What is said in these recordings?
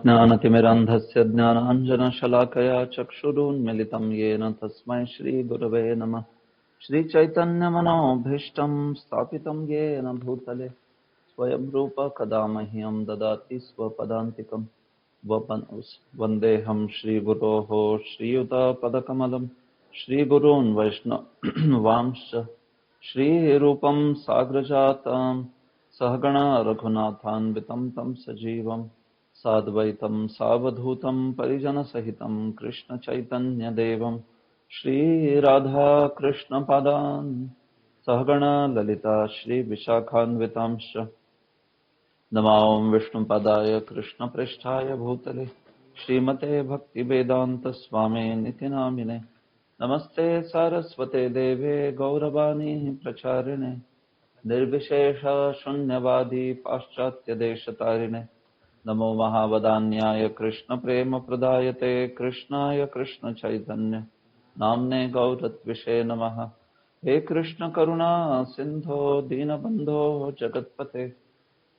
अज्ञानतिमिरान्धस्य ज्ञानाञ्जनशलाकया चक्षुरुन्मिलितं येन तस्मै श्रीगुरवे नमः। श्रीचैतन्यमनोभीष्टं स्थापितं येन भूतले स्वयं रूप कदा मह्यं ददाति स्वपदान्तिकं। वन्देऽहं श्रीगुरोः श्रीयुतपदकमलं श्रीगुरून् वैष्णवांश्च श्रीरूपं साग्रजातं सहगण रघुनाथान्वितं तं सजीवं साद्वैतं सावधूतं परिजनसहितं कृष्णचैतन्यदेवं श्रीराधाकृष्णपादान् सहगण ललिता श्रीविशाखान्वितांश्च नमो विष्णुपदाय कृष्णप्रेष्ठाय भूतले श्रीमते भक्तिवेदान्तस्वामिनिति नामिने नमस्ते सारस्वते देवे गौरवाणी प्रचारिणे निर्विशेष शून्यवादी पाश्चात्यदेशतारिणे नमो महावदान्याय कृष्ण प्रेम प्रदायते कृष्णाय कृष्ण चैतन्य नाम्ने गौरत्विषे नमः। हे कृष्ण करुणा सिंधो दीनबंधो जगत्पते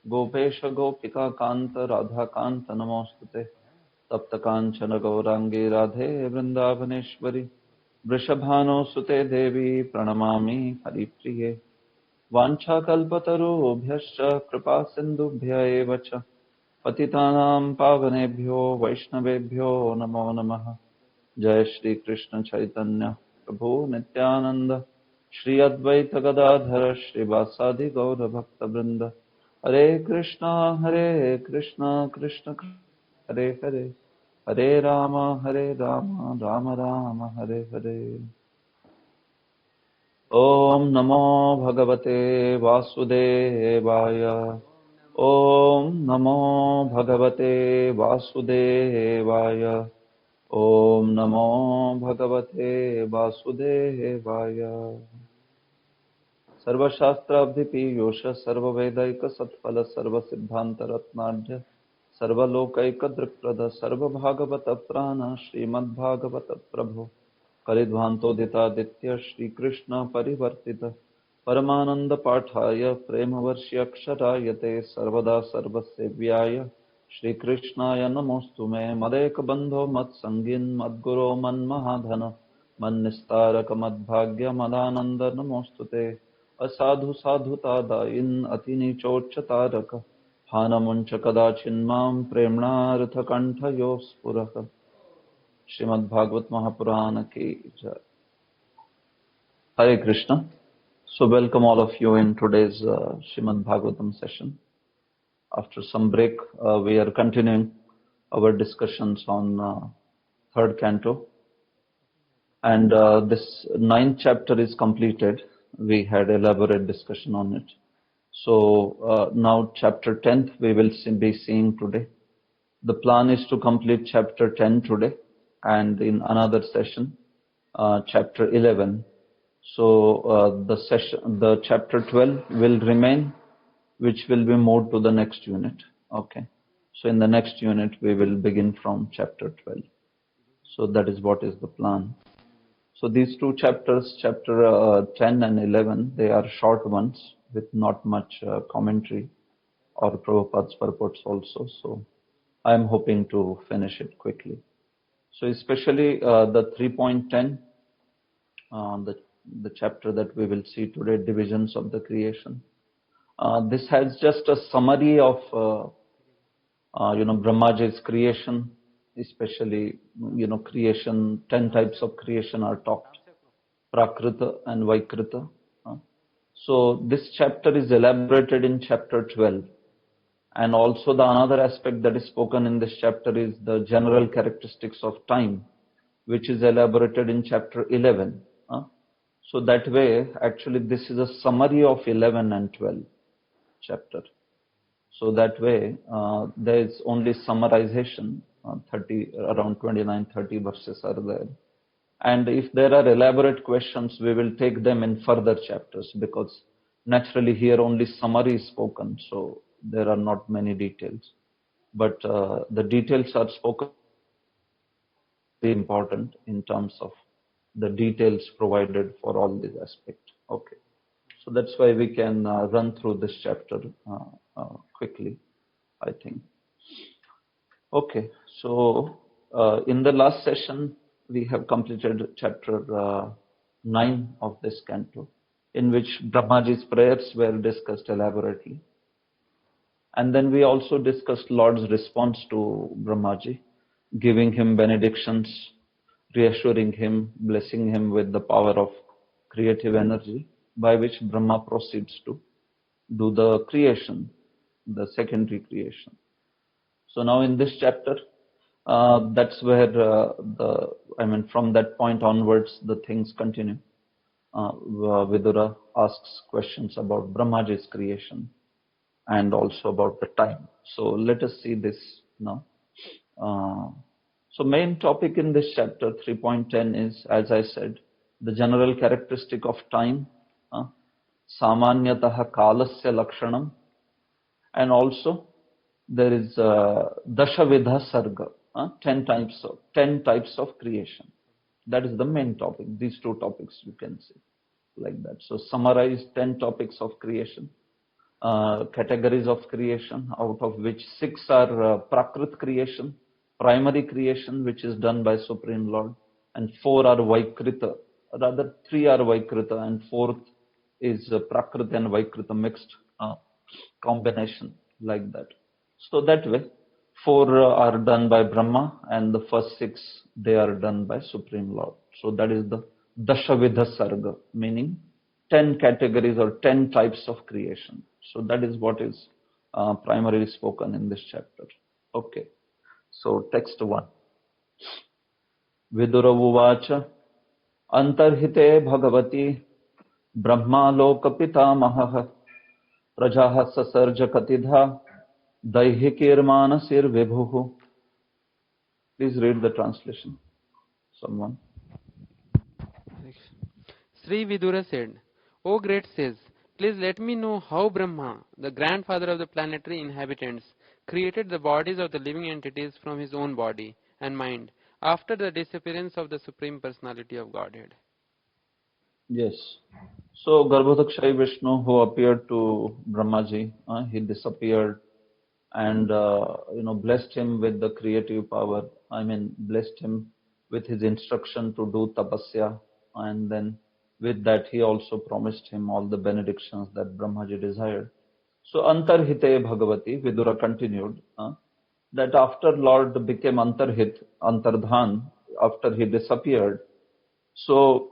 गोपेश गोपिका कांत राधा कांत नमोस्तुते। तप्त कांचन गौरांगी राधे वृंदावनेश्वरी वृषभानुसुते देवी प्रणमामि हरिप्रिये। वाञ्छाकल्पतरुभ्यश्च कृपा सिन्धुभ्य एव च पतितानां पावनेभ्यो वैष्णवेभ्यो नमो नमः। जय श्री कृष्ण चैतन्य प्रभु नित्यानंद श्री अद्वैत गदाधर श्रीवासादि गौर भक्त वृंद। हरे कृष्णा कृष्ण कृष्ण हरे हरे हरे राम राम राम हरे हरे। ओम नमो भगवते वासुदेवाय। ओम नमो भगवते वासुदेवाय। ओम नमो भगवते वासुदेवाय। सर्वशास्त्राभिपीयूष सर्ववेदैक सत्फल सर्वसिद्धान्तरत्नाढ्य सर्वलोकैकदृक्प्रद सर्वभागवत प्राण श्रीमद्भागवत प्रभो कलिध्वान्तोदितादित्य श्रीकृष्ण परिवर्तित परमानंद पाठाय प्रेमवर्ष्यक्षराय ते सर्वदा सर्वसेव्याय श्रीकृष्णाय नमोऽस्तु मे। मदेकबन्धो मत्सङ्गिन् मद्गुरो मन्महाधन मन्निस्तारक मद्भाग्य मदानन्द नमोऽस्तु ते। असाधु साधुतादायिन् अतिनीचोच्चतारक हानमुञ्च कदाचिन्मां प्रेम्णार्थकण्ठयो स्फुरः। श्रीमद्भागवत महापुराण की जय। Hare Krishna. So welcome all of you in today's Srimad Bhagavatam session. After some break, we are continuing our discussions on third canto, and this ninth chapter is completed. We had elaborate discussion on it. So now chapter 10th we will be seeing today. The plan is to complete chapter 10 today, and in another session, chapter 11. So the chapter 12 will remain, which will be moved to the next unit. Okay. So in the next unit, we will begin from chapter 12. So that is what is the plan. So these two chapters, chapter 10 and 11, they are short ones with not much commentary or Prabhupada's purports also. So I am hoping to finish it quickly. So especially the 3.10, the chapter that we will see today, divisions of the creation. This has just a summary of Brahmaji's creation, especially creation. 10 types of creation are talked: Prakrita and Vaikrita. So this chapter is elaborated in chapter 12, and also the another aspect that is spoken in this chapter is the general characteristics of time, which is elaborated in chapter 11. So that way, actually, this is a summary of 11 and 12 chapter. So that way, there is only summarization, around 29, 30 verses are there. And if there are elaborate questions, we will take them in further chapters, because naturally here only summary is spoken, so there are not many details. But the details are spoken, important in terms of the details provided for all these aspects. Okay. So that's why we can run through this chapter quickly, I think. Okay, so in the last session, we have completed chapter 9 of this canto, in which Brahmaji's prayers were discussed elaborately. And then we also discussed Lord's response to Brahmaji, giving him benedictions, reassuring him, blessing him with the power of creative energy, by which Brahma proceeds to do the creation, the secondary creation. So now in this chapter, that's where from that point onwards, the things continue. Vidura asks questions about Brahmaji's creation and also about the time. So let us see this now. So main topic in this chapter 3.10 is, as I said, the general characteristic of time, samanyatah kalasya lakshanam, and also there is dashavidha sarga, 10 types of creation. That is the main topic. These two topics you can see like that. So summarize 10 topics of creation, categories of creation, out of which 6 are prakrit creation, primary creation, which is done by Supreme Lord, and 4 are Vaikrita. Rather, 3 are Vaikrita, and 4th is Prakrit and Vaikrita mixed combination, like that. So that way, 4 are done by Brahma, and the first 6, they are done by Supreme Lord. So that is the Dashavidha Sarga, meaning 10 categories or 10 types of creation. So that is what is primarily spoken in this chapter. Okay. So text 1. Vidura uvacha antarhite bhagavati brahma loka pitamahah prajaha sasarja katidha daihikirmanasir vibhuhu. Please read the translation. Someone. Sri Vidura said, O great sage, please let me know how Brahma, the grandfather of the planetary inhabitants, created the bodies of the living entities from his own body and mind after the disappearance of the Supreme Personality of Godhead. Yes. So Garbhodakshayi Vishnu, who appeared to Brahmaji, he disappeared and blessed him with the creative power. Blessed him with his instruction to do tapasya, and then with that he also promised him all the benedictions that Brahmaji desired. So antarhite bhagavati, Vidura continued that after Lord became antarhit, antardhan, after he disappeared, so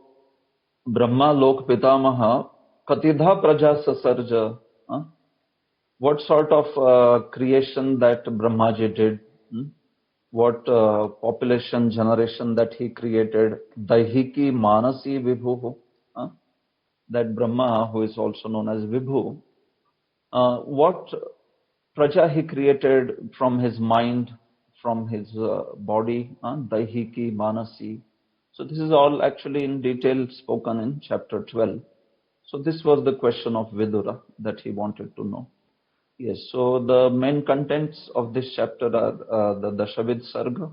Brahma lok pitamaha katidha praja sasarja. What sort of creation that Brahmaji did? What population generation that he created? Daihiki manasi vibhu. That Brahma, who is also known as Vibhu, what praja he created from his mind, from his body, daihiki manasi. So this is all actually in detail spoken in chapter 12. So this was the question of Vidura that he wanted to know. Yes, so the main contents of this chapter are the Dashavid Sarga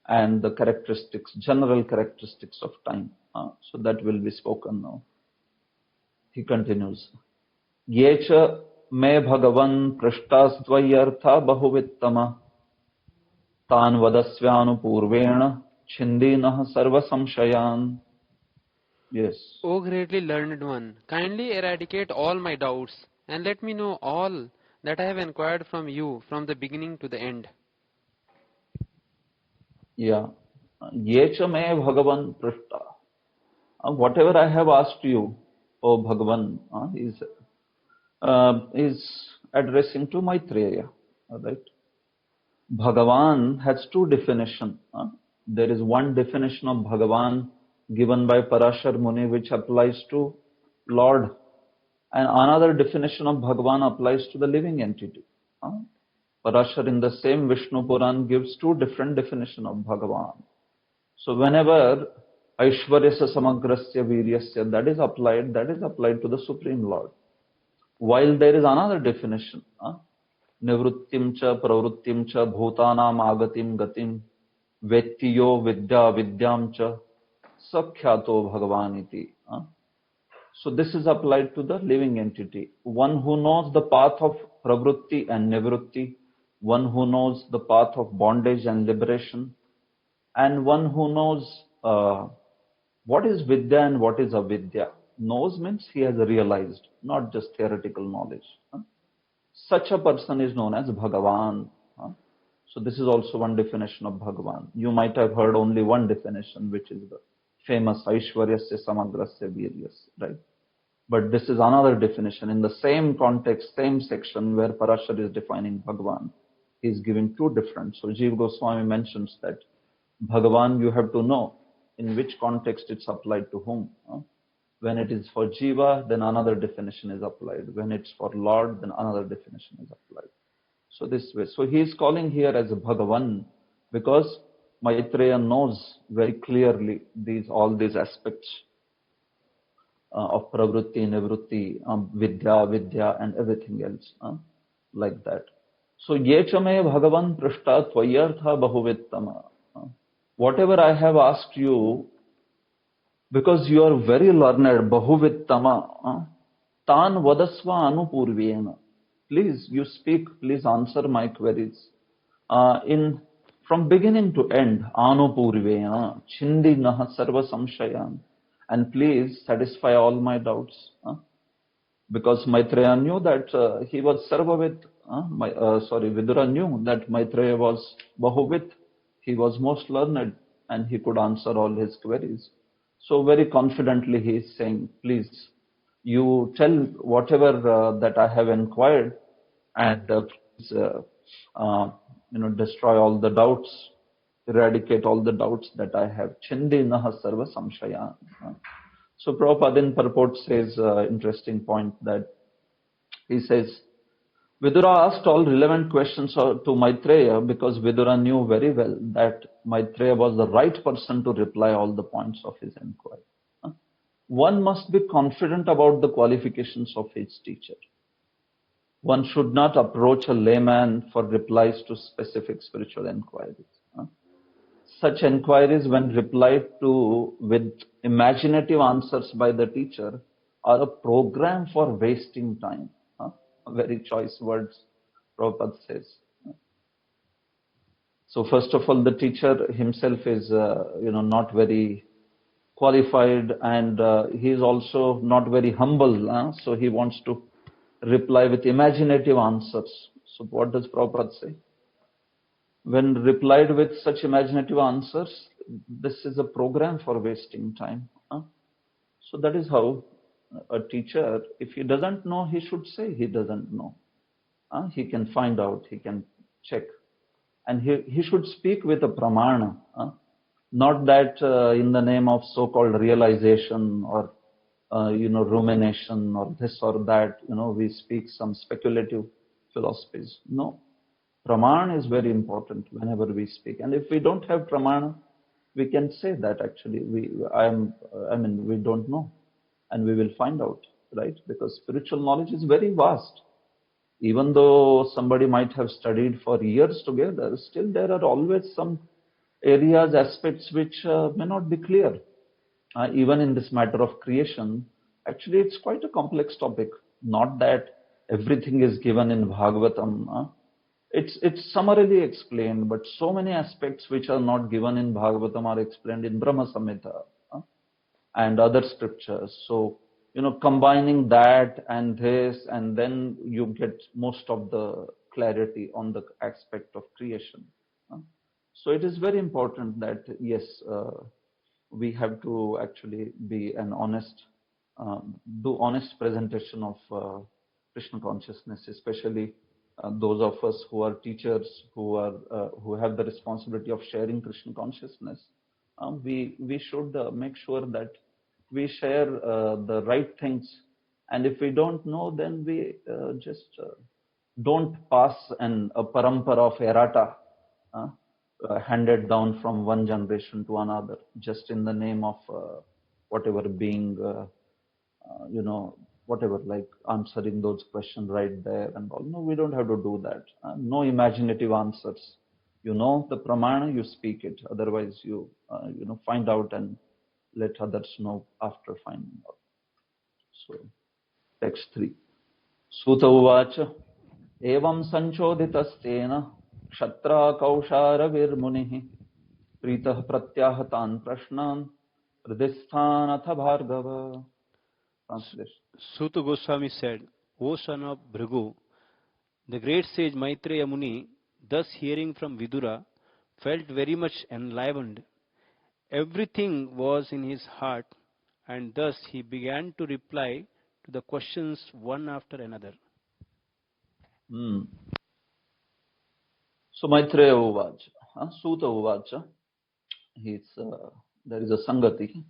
and the characteristics, general characteristics of time. So that will be spoken now. He continues. Yecha me bhagavan prashtastvayartha bahuvittama tan vadasvyanu purvena chindinah sarva samshayan. Yes. O greatly learned one, kindly eradicate all my doubts and let me know all that I have inquired from you from the beginning to the end. Yeah. Yecha me bhagavan prashta. Whatever I have asked you, O Bhagavan, is addressing to Maitreya. Right? Bhagavan has 2 definitions. There is one definition of Bhagavan given by Parashar Muni, which applies to Lord, and another definition of Bhagavan applies to the living entity. Parashar in the same Vishnu Puran gives 2 different definitions of Bhagavan. So whenever Aishwaryasya Samagrasya Viryasya, that is applied to the Supreme Lord. While there is another definition, Nivrittim cha pravrittim cha bhutanam agatim gatim vettiyo vidya vidyam cha sakhyato bhagavaniti. So this is applied to the living entity, one who knows the path of pravritti and nivritti, one who knows the path of bondage and liberation, and one who knows what is Vidya and what is Avidya. Knows means he has realized, not just theoretical knowledge. Such a person is known as Bhagavan. So this is also one definition of Bhagavan. You might have heard only one definition, which is the famous Aishwaryasya Samagrasya Viryasya, right? But this is another definition in the same context, same section where Parashar is defining Bhagavan. He is giving two different. So Jiva Goswami mentions that Bhagavan, you have to know in which context it's applied to whom. When it is for Jiva, then another definition is applied. When it's for Lord, then another definition is applied. So this way. So he is calling here as a Bhagavan because Maitreya knows very clearly all these aspects of pravritti, nivritti, vidya, and everything else like that. So yechame Bhagavan prishta tvayartha bahuvittama. Whatever I have asked you, because you are very learned, bahuvittama, tan vadasva anupurvena. Please, you speak, please answer my queries. From beginning to end, anupurvena, chindi naha sarva samshayan. And please satisfy all my doubts. Because Maitreya knew that he was Sarvavit. Vidura knew that Maitreya was Bahuvit. He was most learned and he could answer all his queries. So very confidently he is saying, please, you tell whatever that I have inquired and please, destroy all the doubts, eradicate all the doubts that I have. Chindi naha sarva samshaya. So Prabhupada in purport says interesting point that he says, Vidura asked all relevant questions to Maitreya because Vidura knew very well that Maitreya was the right person to reply all the points of his inquiry. One must be confident about the qualifications of his teacher. One should not approach a layman for replies to specific spiritual inquiries. Such inquiries, when replied to with imaginative answers by the teacher, are a program for wasting time. Very choice words, Prabhupada says. So first of all, the teacher himself is, not very qualified, and he is also not very humble. So he wants to reply with imaginative answers. So what does Prabhupada say? When replied with such imaginative answers, this is a program for wasting time. So that is how a teacher, if he doesn't know, he should say he doesn't know. He can find out, he can check. And he should speak with a pramana. Not that in the name of so-called realization or, rumination or this or that, we speak some speculative philosophies. No. Pramana is very important whenever we speak. And if we don't have pramana, we can say that actually we don't know. And we will find out, right? Because spiritual knowledge is very vast. Even though somebody might have studied for years together, still there are always some areas, aspects which may not be clear. Even in this matter of creation, actually it's quite a complex topic. Not that everything is given in Bhagavatam. It's summarily explained, but so many aspects which are not given in Bhagavatam are explained in Brahma Samhita and other scriptures. So, combining that and this, and then you get most of the clarity on the aspect of creation. So it is very important that, yes, we have to actually be an do honest presentation of Krishna consciousness, especially those of us who are teachers, who have the responsibility of sharing Krishna consciousness. We should make sure that we share the right things, and if we don't know, then we just don't pass a parampara of errata handed down from one generation to another, just in the name of whatever being, whatever, like answering those questions right there and all. No, we don't have to do that. No imaginative answers. You know the pramana, you speak it. Otherwise, you find out and let others know after finding out. So, text 3. Suta uvacha. एवं संचोदितस्तेन क्षत्रा कौशारविर्मुनिः प्रीतः प्रत्याहतान् प्रश्नान् हृदिस्थानथ Bhargava. Translation. Suta Goswami said, O son of Bhrigu, the great sage Maitreya Muni, thus hearing from Vidura, felt very much enlivened. Everything was in his heart, and thus he began to reply to the questions one after another. So Maitreya Uvacha, Suta Uvacha, there is a Sangati.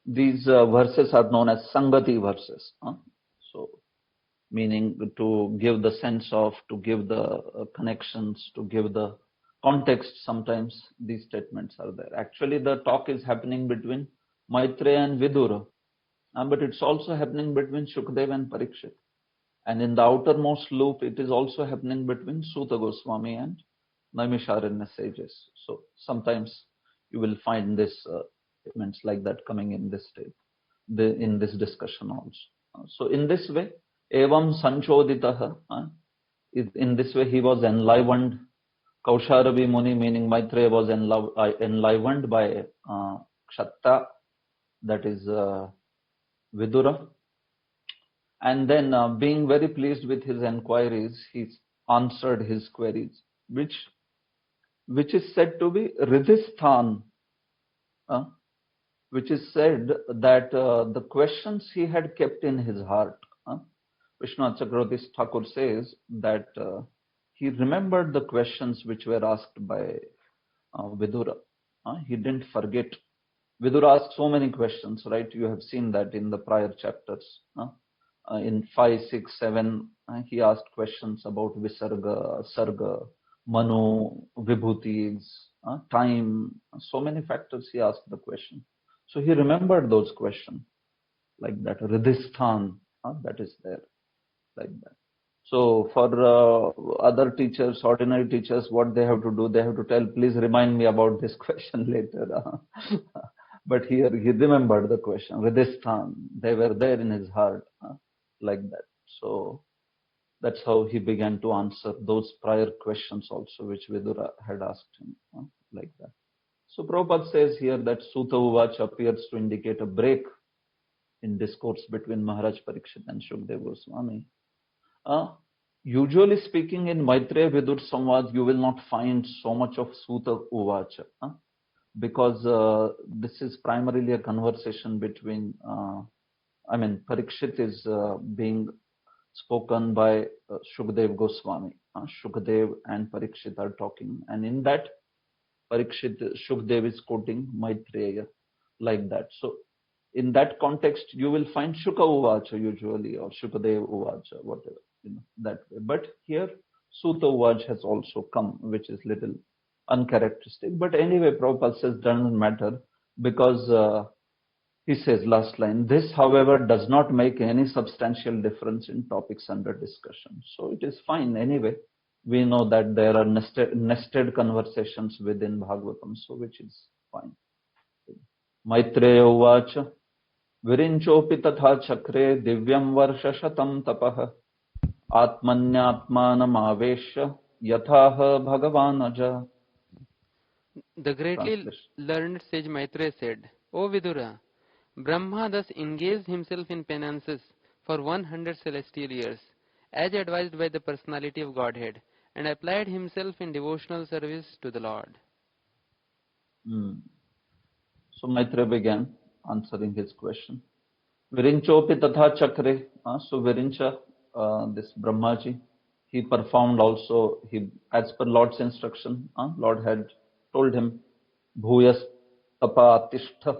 These verses are known as Sangati verses. So, meaning to give the sense of, to give the connections, to give the context. Sometimes these statements are there. Actually, the talk is happening between Maitreya and Vidura, but it's also happening between Shukdev and Parikshit. And in the outermost loop, it is also happening between Suta Goswami and Naimisharanya sages. So sometimes you will find this statements like that coming in this state, in this discussion also. So in this way, evam sanchoditaha, in this way he was enlivened. Kausharavi Muni, meaning Maitreya, was enlivened by Kshatta, that is Vidura. And then being very pleased with his enquiries, he answered his queries, which is said to be Ridhisthan, which is said that the questions he had kept in his heart. Vishwanath Chakravarti Thakur says that he remembered the questions which were asked by Vidura. He didn't forget. Vidura asked so many questions, right? You have seen that in the prior chapters. In 5, 6, 7, he asked questions about Visarga, Sarga, Manu, Vibhutis, time, so many factors he asked the question. So he remembered those questions, like that, Ridhisthan, that is there, like that. So for other teachers, ordinary teachers, what they have to do, they have to tell, please remind me about this question later. But here he remembered the question, Ridhisthan, they were there in his heart, like that. So that's how he began to answer those prior questions also, which Vidura had asked him, like that. So Prabhupada says here that Suta Uvacha appears to indicate a break in discourse between Maharaj Parikshit and Shukdev Goswami. Usually speaking, in Maitreya Vidur Samvad, you will not find so much of Suta Uvacha, because this is primarily a conversation between, Parikshit is being spoken by Shukdev Goswami. Shukdev and Parikshit are talking, and in that, Shukdev is quoting Maitreya, like that. So in that context, you will find Shuka Uvacha usually, or Shukadev Uvacha, whatever, that way. But here, Suta Uvacha has also come, which is little uncharacteristic. But anyway, Prabhupada says doesn't matter, because he says, last line, this, however, does not make any substantial difference in topics under discussion. So it is fine anyway. We know that there are nested conversations within Bhagavatam, so which is fine. Maitreya Uvacha Virinchopi tatha chakre divyam varsha shatam tapah atmanyatmanam avesha yathaha bhagavanaja. The greatly learned sage Maitreya said, O Vidura, Brahma thus engaged himself in penances for 100 celestial years, as advised by the personality of Godhead, and applied himself in devotional service to the Lord. So Maitreya began answering his question. Virinchopi tatha chakre. So Virincha, this Brahmaji, he performed also, as per Lord's instruction, Lord had told him, Bhuyas tapa tishtha.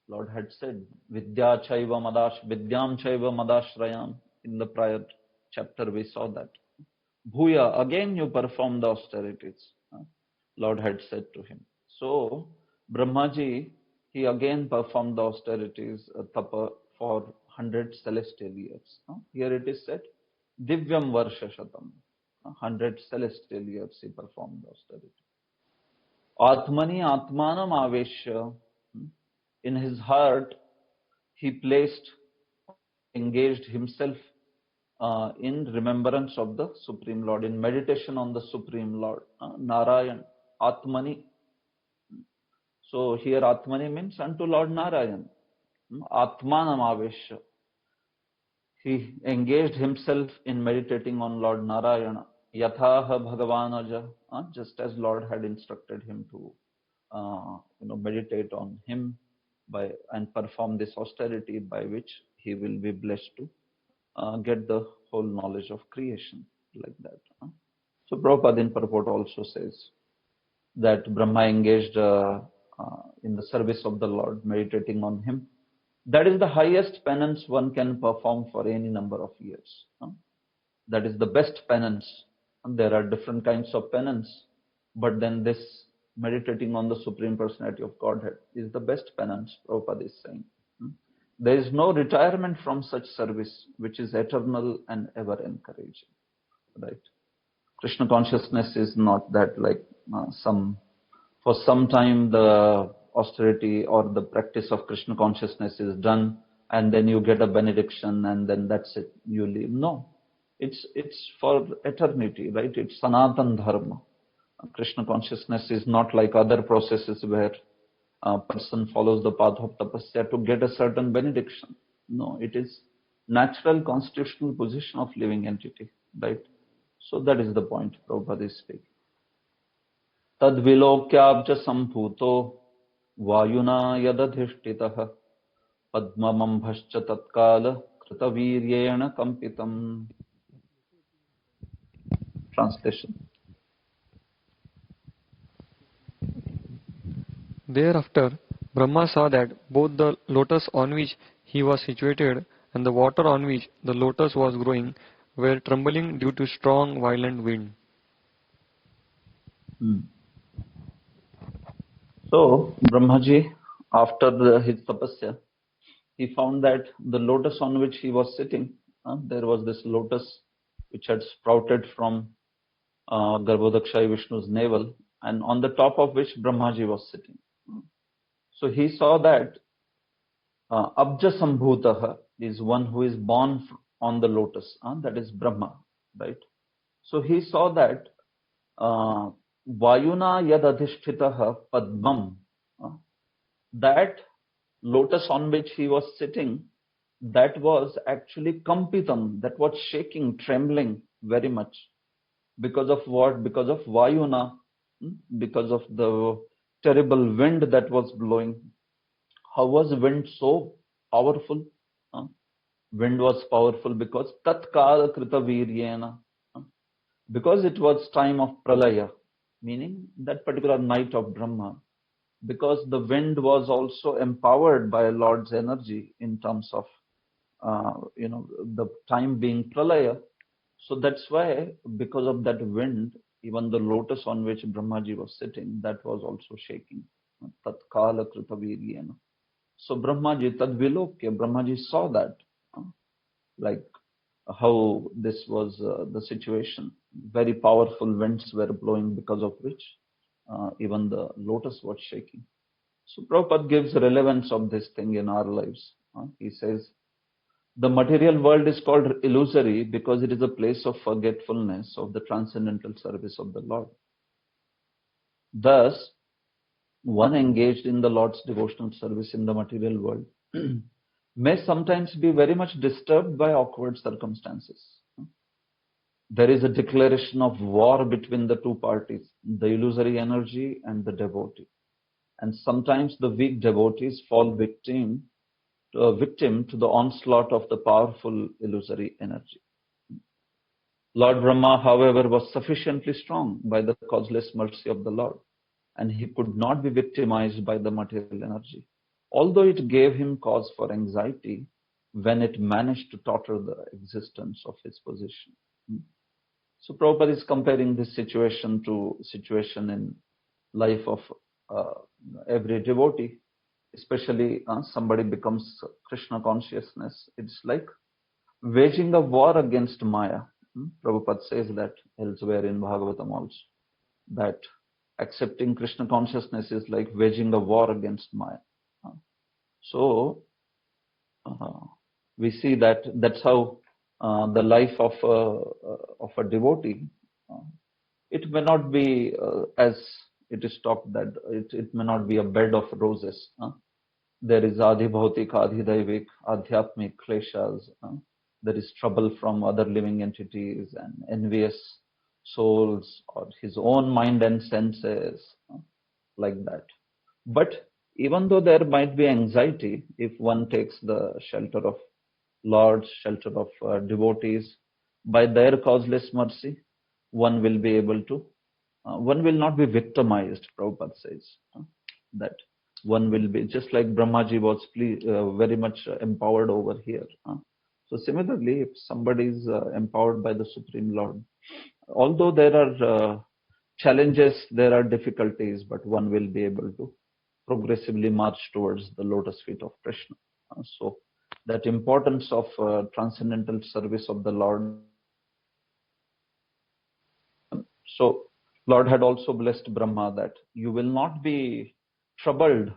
Lord had said, Vidyam chaiva madashrayam. In the prior chapter we saw that. Bhuya, again you perform the austerities, Lord had said to him. So Brahmaji, he again performed the austerities, tapa, for 100 celestial years. Here it is said, Divyam Varsha Shatam, 100 celestial years he performed the austerity. Atmani Atmanam Aveshya, in his heart he engaged himself in remembrance of the Supreme Lord, in meditation on the Supreme Lord, Narayan, Atmani. So here Atmani means unto Lord Narayan, Atmanam Avesha. He engaged himself in meditating on Lord Narayana, Yathaha Bhagavanaja, just as Lord had instructed him to meditate on him and perform this austerity by which he will be blessed to get the whole knowledge of creation, like that. So Prabhupada in purport also says that Brahma engaged in the service of the Lord, meditating on him. That is the highest penance one can perform for any number of years. That is the best penance. And there are different kinds of penance, but then this meditating on the Supreme Personality of Godhead is the best penance, Prabhupada is saying. There is no retirement from such service, which is eternal and ever encouraging. Right? Krishna consciousness is not that like for some time the austerity or the practice of Krishna consciousness is done and then you get a benediction and then that's it, you leave. No, it's for eternity, right? It's Sanatan Dharma. Krishna consciousness is not like other processes where a person follows the path of tapasya to get a certain benediction. No, it is natural constitutional position of living entity, right? So that is the point Prabhupada is speaking. Tad vilokyabja samphuto vayuna yadadhishtitah padmamambhascha tatkala kritaviryena kampitam. Translation. Thereafter, Brahma saw that both the lotus on which he was situated and the water on which the lotus was growing were trembling due to strong, violent wind. So, Brahmaji, after his tapasya, he found that the lotus on which he was sitting, there was this lotus which had sprouted from Garbhodakshayi Vishnu's navel, and on the top of which Brahmaji was sitting. So he saw that Abja Sambhutaha is one who is born on the lotus, that is Brahma, right? So he saw that Vayuna Yadadhishtitaha Padmam, that lotus on which he was sitting, that was actually Kampitam, that was shaking, trembling very much. Because of what? Because of Vayuna, because of the terrible wind that was blowing. How was wind so powerful? Wind was powerful because Tatkala Krita Viryena, because it was time of Pralaya, meaning that particular night of Brahma, because the wind was also empowered by Lord's energy in terms of the time being Pralaya. So that's why, because of that wind, even the lotus on which Brahmaji was sitting, that was also shaking. Tatkala Krita Viryena. So Brahmaji, Tadvilokya, Brahmaji saw that, like how this was the situation. Very powerful winds were blowing, because of which even the lotus was shaking. So Prabhupada gives relevance of this thing in our lives. He says, the material world is called illusory because it is a place of forgetfulness of the transcendental service of the Lord. Thus, one engaged in the Lord's devotional service in the material world may sometimes be very much disturbed by awkward circumstances. There is a declaration of war between the two parties, the illusory energy and the devotee. And sometimes the weak devotees fall victim to the onslaught of the powerful illusory energy. Lord Brahma, however, was sufficiently strong by the causeless mercy of the Lord, and he could not be victimized by the material energy, although it gave him cause for anxiety when it managed to totter the existence of his position. So Prabhupada is comparing this situation to situation in life of every devotee, especially somebody becomes Krishna consciousness. It's like waging a war against Maya. Prabhupada says that elsewhere in Bhagavatam also, that accepting Krishna consciousness is like waging a war against Maya. So we see that that's how the life of a devotee, uh, it may not be as it is talked that it may not be a bed of roses. There is adhibhautik, adhidaivik, adhyatmik kleshas. There is trouble from other living entities and envious souls or his own mind and senses, like that. But even though there might be anxiety, if one takes the shelter of Lord, shelter of devotees, by their causeless mercy, one will be able to, one will not be victimized, Prabhupada says. That one will be, just like Brahmaji was very much empowered over here. So similarly, if somebody is empowered by the Supreme Lord, although there are challenges, there are difficulties, but one will be able to progressively march towards the lotus feet of Krishna. So that importance of transcendental service of the Lord. So Lord had also blessed Brahma that you will not be troubled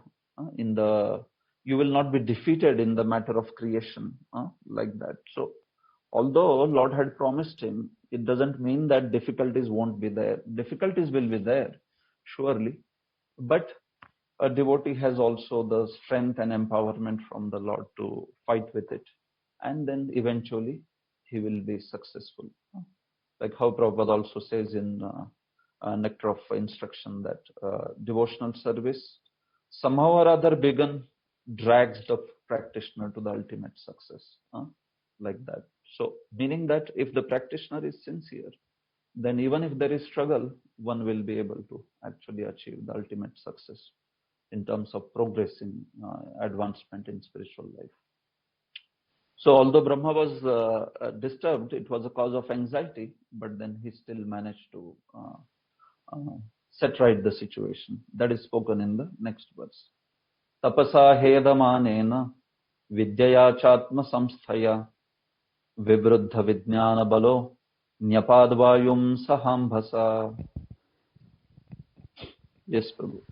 you will not be defeated in the matter of creation, like that. So although Lord had promised him, it doesn't mean that difficulties won't be there. Difficulties will be there, surely. But a devotee has also the strength and empowerment from the Lord to fight with it. And then eventually he will be successful. Like how Prabhupada also says in Nectar of Instruction that devotional service, somehow or other begun, drags the practitioner to the ultimate success. Like that. So, meaning that if the practitioner is sincere, then even if there is struggle, one will be able to actually achieve the ultimate success in terms of progressing, advancement in spiritual life. So although Brahma was disturbed, it was a cause of anxiety, but then he still managed to set right the situation. That is spoken in the next verse. Tapasa hedamanena vidyaya chatma samsthaya vivruddha vijnana balo nyapadvayum sahambhasa. Yes, Prabhu.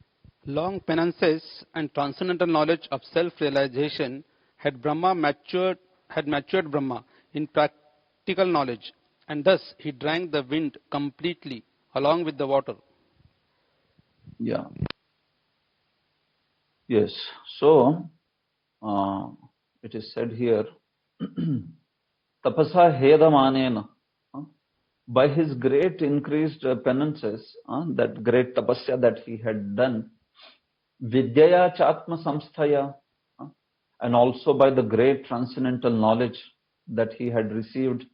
Long penances and transcendental knowledge of self-realization had matured Brahma in practical knowledge, and thus he drank the wind completely along with the water. Yeah. Yes. So it is said here, tapasa hedamanena, by his great increased penances, that great tapasya that he had done, vidyaya chatma samsthaya, and also by the great transcendental knowledge that he had received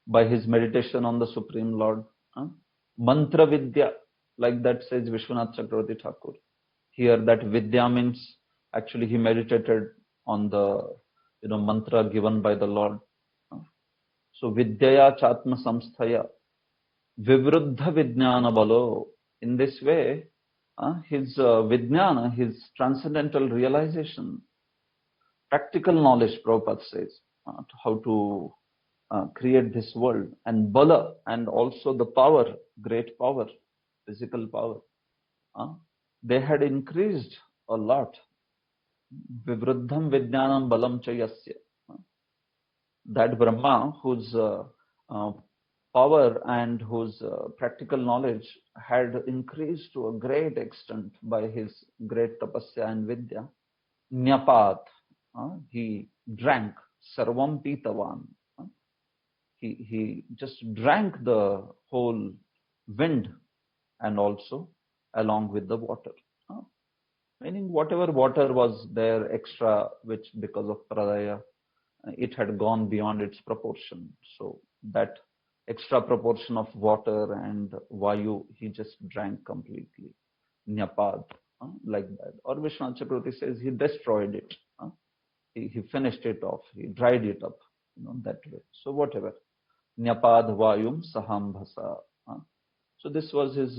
by his meditation on the Supreme Lord. Mantra Vidya, like that says Vishwanath Chakravarti Thakur. Here that Vidya means actually he meditated on the mantra given by the Lord. So Vidyaya Chatma Samsthaya Vivruddha Vijnana Balo. In this way, his Vijnana, his transcendental realization, practical knowledge, Prabhupada says, how to create this world, and bala, and also the power, great power, physical power, they had increased a lot. Vivruddham vijnanam balam chayasya. That Brahma, whose power and whose practical knowledge had increased to a great extent by his great tapasya and vidya, Nyapat, he drank, sarvam pitavan. He just drank the whole wind and also along with the water. Meaning whatever water was there extra, which because of pradaya, it had gone beyond its proportion. So that extra proportion of water and vayu, he just drank completely. Nyapad, like that. Or Vishwanath Chakravarti says he destroyed it. He finished it off. He dried it up, that way. So whatever. Nyapad vayum sahambhasa. So this was his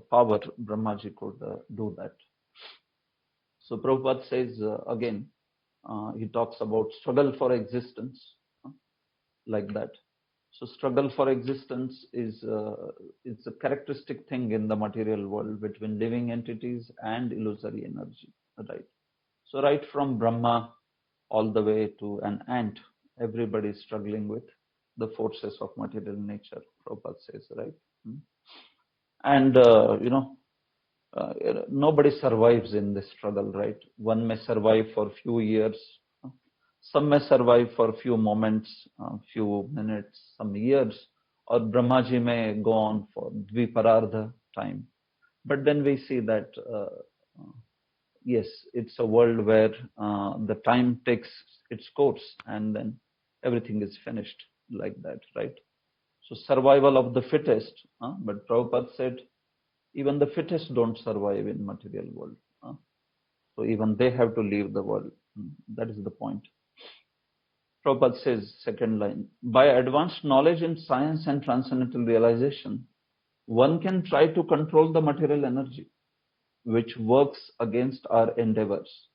power. Brahmaji could do that. So Prabhupada says again, he talks about struggle for existence, like that. So struggle for existence is a characteristic thing in the material world between living entities and illusory energy, right? So right from Brahma all the way to an ant, everybody is struggling with the forces of material nature, Prabhupada says, right? And, nobody survives in this struggle, right? One may survive for few years, some may survive for few moments, few minutes, some years, or Brahmaji may go on for Dviparardha time. But then we see that, yes, it's a world where the time takes its course and then everything is finished like that, right? So survival of the fittest, but Prabhupada said, even the fittest don't survive in material world. So even they have to leave the world. That is the point. Prabhupada says, second line, by advanced knowledge in science and transcendental realization, one can try to control the material energy, which works against our endeavors.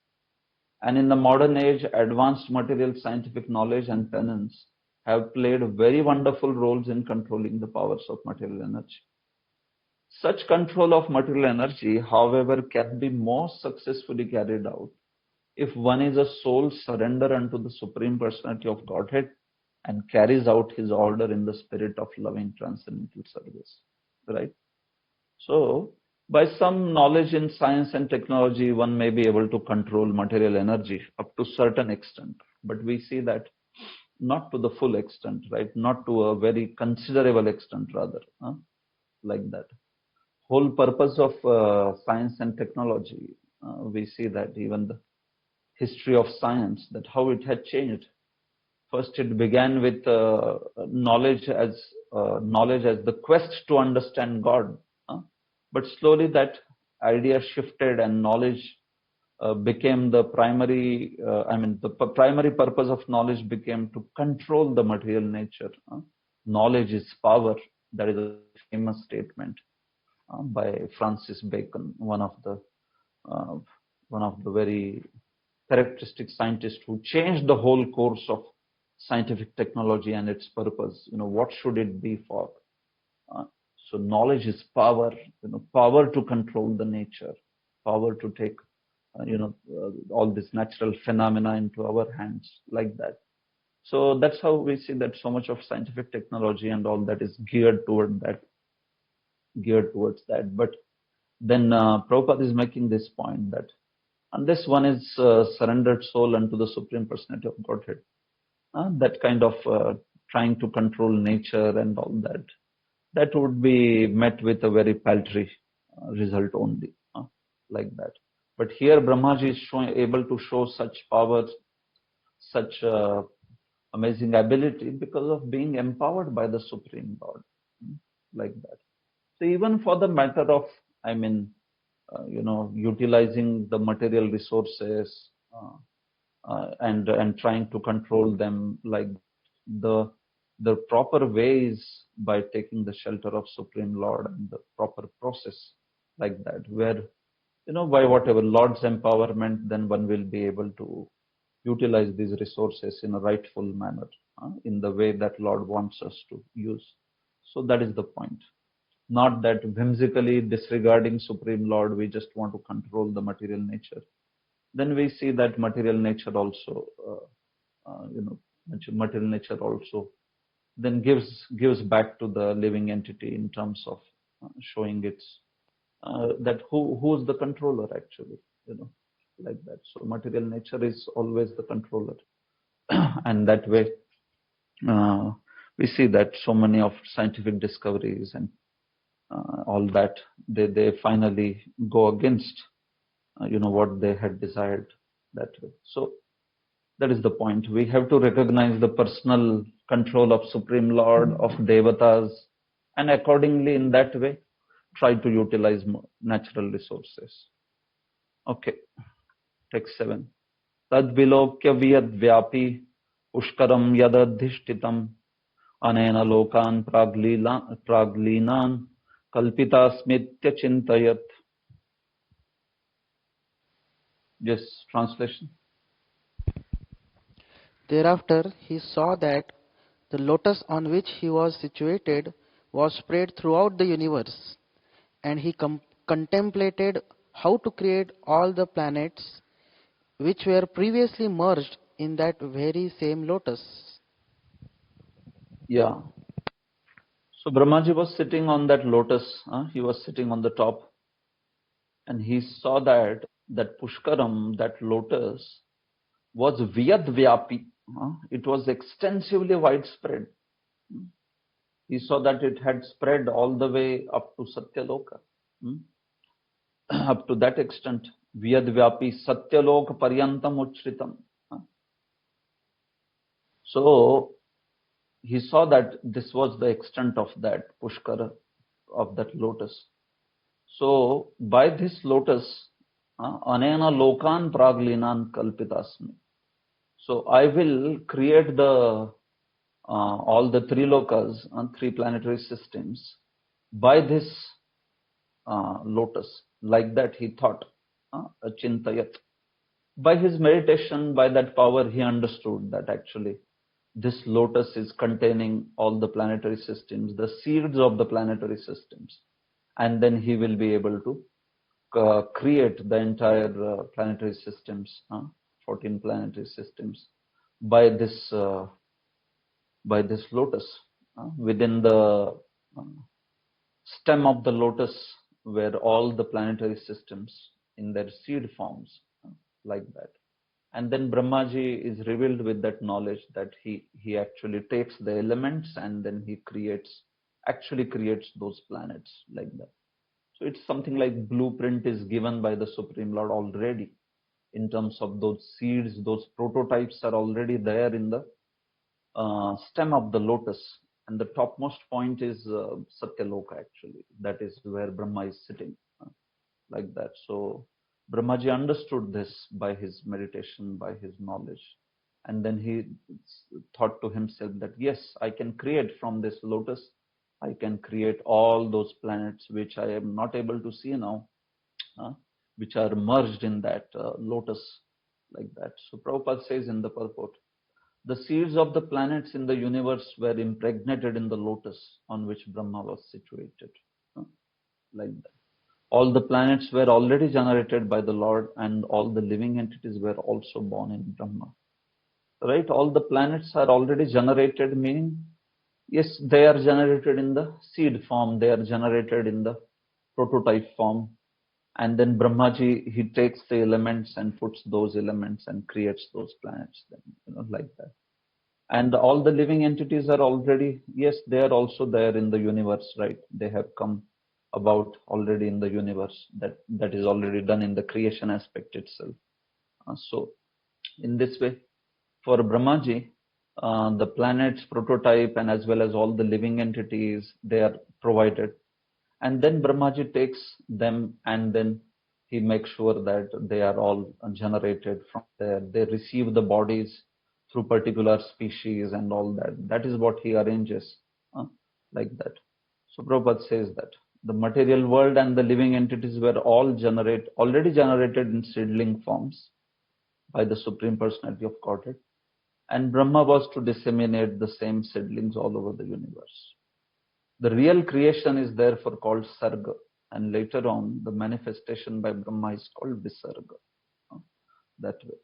And in the modern age, advanced material scientific knowledge and penance have played very wonderful roles in controlling the powers of material energy. Such control of material energy, however, can be most successfully carried out if one is a soul surrender unto the Supreme Personality of Godhead and carries out his order in the spirit of loving transcendental service, right? So, by some knowledge in science and technology, one may be able to control material energy up to certain extent, but we see that not to the full extent, right? Not to a very considerable extent, rather, like that. Whole purpose of science and technology, we see that even the history of science, that how it had changed. First, it began with knowledge as the quest to understand God, but slowly that idea shifted and knowledge became the primary. The primary purpose of knowledge became to control the material nature. Knowledge is power. That is a famous statement by Francis Bacon, one of the very characteristic scientists who changed the whole course of scientific technology and its purpose. What should it be for? So knowledge is power. Power to control the nature, power to take all these natural phenomena into our hands, like that. So that's how we see that so much of scientific technology and all that is geared towards that. But then Prabhupada is making this point that unless one is surrendered soul unto the Supreme Personality of Godhead, that kind of trying to control nature and all that would be met with a very paltry result only, like that. But here Brahmaji is able to show such power, such amazing ability because of being empowered by the Supreme Lord, like that. So even for the matter of, utilizing the material resources and trying to control them, like the proper ways by taking the shelter of Supreme Lord and the proper process, like that, where by whatever Lord's empowerment, then one will be able to utilize these resources in a rightful manner, in the way that Lord wants us to use. So that is the point. Not that whimsically disregarding Supreme Lord, we just want to control the material nature. Then we see that material nature also, material nature also then gives back to the living entity in terms of showing its that who's the controller actually, like that. So material nature is always the controller, and that way we see that so many of scientific discoveries and all that they finally go against what they had desired that way. So that is the point. We have to recognize the personal control of Supreme Lord, of Devatas, and accordingly in that way try to utilize natural resources. Okay, text 7. Tad vilokya viyad vyapi pushkaram yadadhishtitam anena lokan praglinan kalpita smitya chintayat. Yes, translation. Thereafter he saw that the lotus on which he was situated was spread throughout the universe, and he contemplated how to create all the planets which were previously merged in that very same lotus. Yeah. So Brahmaji was sitting on that lotus. He was sitting on the top, and he saw that Pushkaram, that lotus, was Vyadvyapi. It was extensively widespread. He saw that it had spread all the way up to Satyaloka. Up to that extent, Vyadvyapi Satyaloka Paryantam Uchritam. So he saw that this was the extent of that Pushkara, of that lotus. So by this lotus, Anena Lokan Praglinan Kalpitasmi. So I will create the all the three lokas, three planetary systems, by this lotus. Like that he thought, Chintayat. By his meditation, by that power, he understood that actually this lotus is containing all the planetary systems, the seeds of the planetary systems. And then he will be able to create the entire planetary systems, 14 planetary systems, by this lotus. Within the stem of the lotus were all the planetary systems in their seed forms, like that. And then Brahmaji is revealed with that knowledge that he actually takes the elements and then he actually creates those planets, like that. So it's something like blueprint is given by the Supreme Lord already in terms of those seeds. Those prototypes are already there in the stem of the lotus, and the topmost point is Satyaloka actually. That is where Brahma is sitting, like that. So Brahmaji understood this by his meditation, by his knowledge. And then he thought to himself that, yes, I can create from this lotus, I can create all those planets which I am not able to see now, which are merged in that lotus, like that. So Prabhupada says in the purport, the seeds of the planets in the universe were impregnated in the lotus on which Brahma was situated, like that. All the planets were already generated by the Lord, and all the living entities were also born in Brahma. Right? All the planets are already generated, meaning, yes, they are generated in the seed form, they are generated in the prototype form. And then Brahmaji, he takes the elements and puts those elements and creates those planets, then, like that. And all the living entities are already, yes, they are also there in the universe, right? They have come about already in the universe. That is already done in the creation aspect itself. So in this way, for Brahmaji, the planets prototype and as well as all the living entities, they are provided. And then Brahmaji takes them and then he makes sure that they are all generated from there. They receive the bodies through particular species and all that. That is what he arranges, like that. So Prabhupada says that the material world and the living entities were all already generated in seedling forms by the Supreme Personality of Godhead. And Brahma was to disseminate the same seedlings all over the universe. The real creation is therefore called Sarga, and later on the manifestation by Brahma is called Visarga. That way.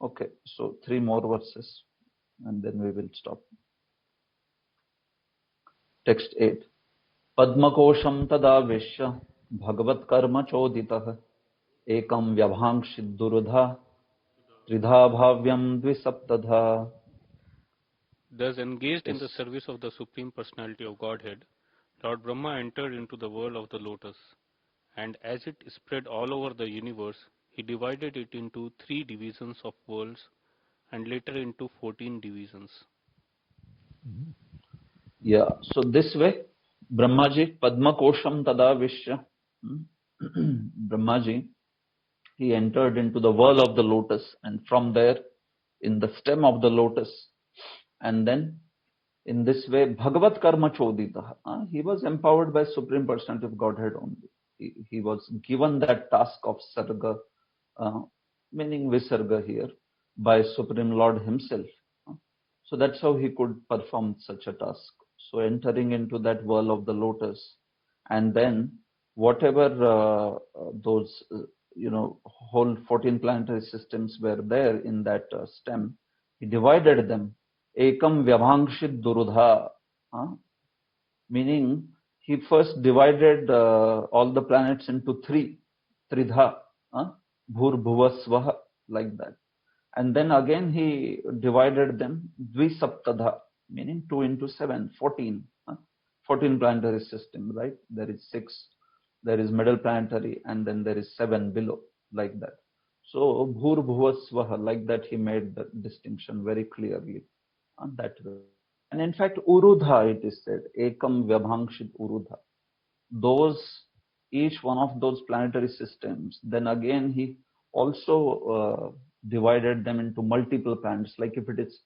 Okay, so 3 more verses and then we will stop. Text 8. Padmakosham tadavishya bhagavat karma choditah ekam vyabhangshid durudha tridha bhavyam dvisaptadha. Thus engaged in the service of the Supreme Personality of Godhead, Lord Brahma entered into the world of the lotus, and as it spread all over the universe, he divided it into 3 divisions of worlds and later into 14 divisions. Yeah, so this way, Brahmaji, Padma Kosham Tadavishya, Brahmaji, he entered into the whirl of the lotus, and from there, in the stem of the lotus, and then in this way, Bhagavat Karma Chodita, he was empowered by Supreme Personality of Godhead only. He was given that task of Sarga, meaning Visarga here, by Supreme Lord himself. So that's how he could perform such a task. So entering into that whirl of the lotus, and then whatever those whole 14 planetary systems were there in that stem, he divided them Ekam Vyabhangshit Durudha, meaning he first divided all the planets into three, Tridha, Bhur Bhuvasvaha, like that. And then again he divided them Dvisaptadha, meaning 2 into 7, 14. 14 planetary system, right? There is 6, there is middle planetary, and then there is 7 below, like that. So Bhur Bhuvasvaha, like that he made the distinction very clearly on that way. And in fact, Urudha, it is said, Ekam Vyabhangshit Urudha. Those, each one of those planetary systems, then again he also divided them into multiple planets. Like if it is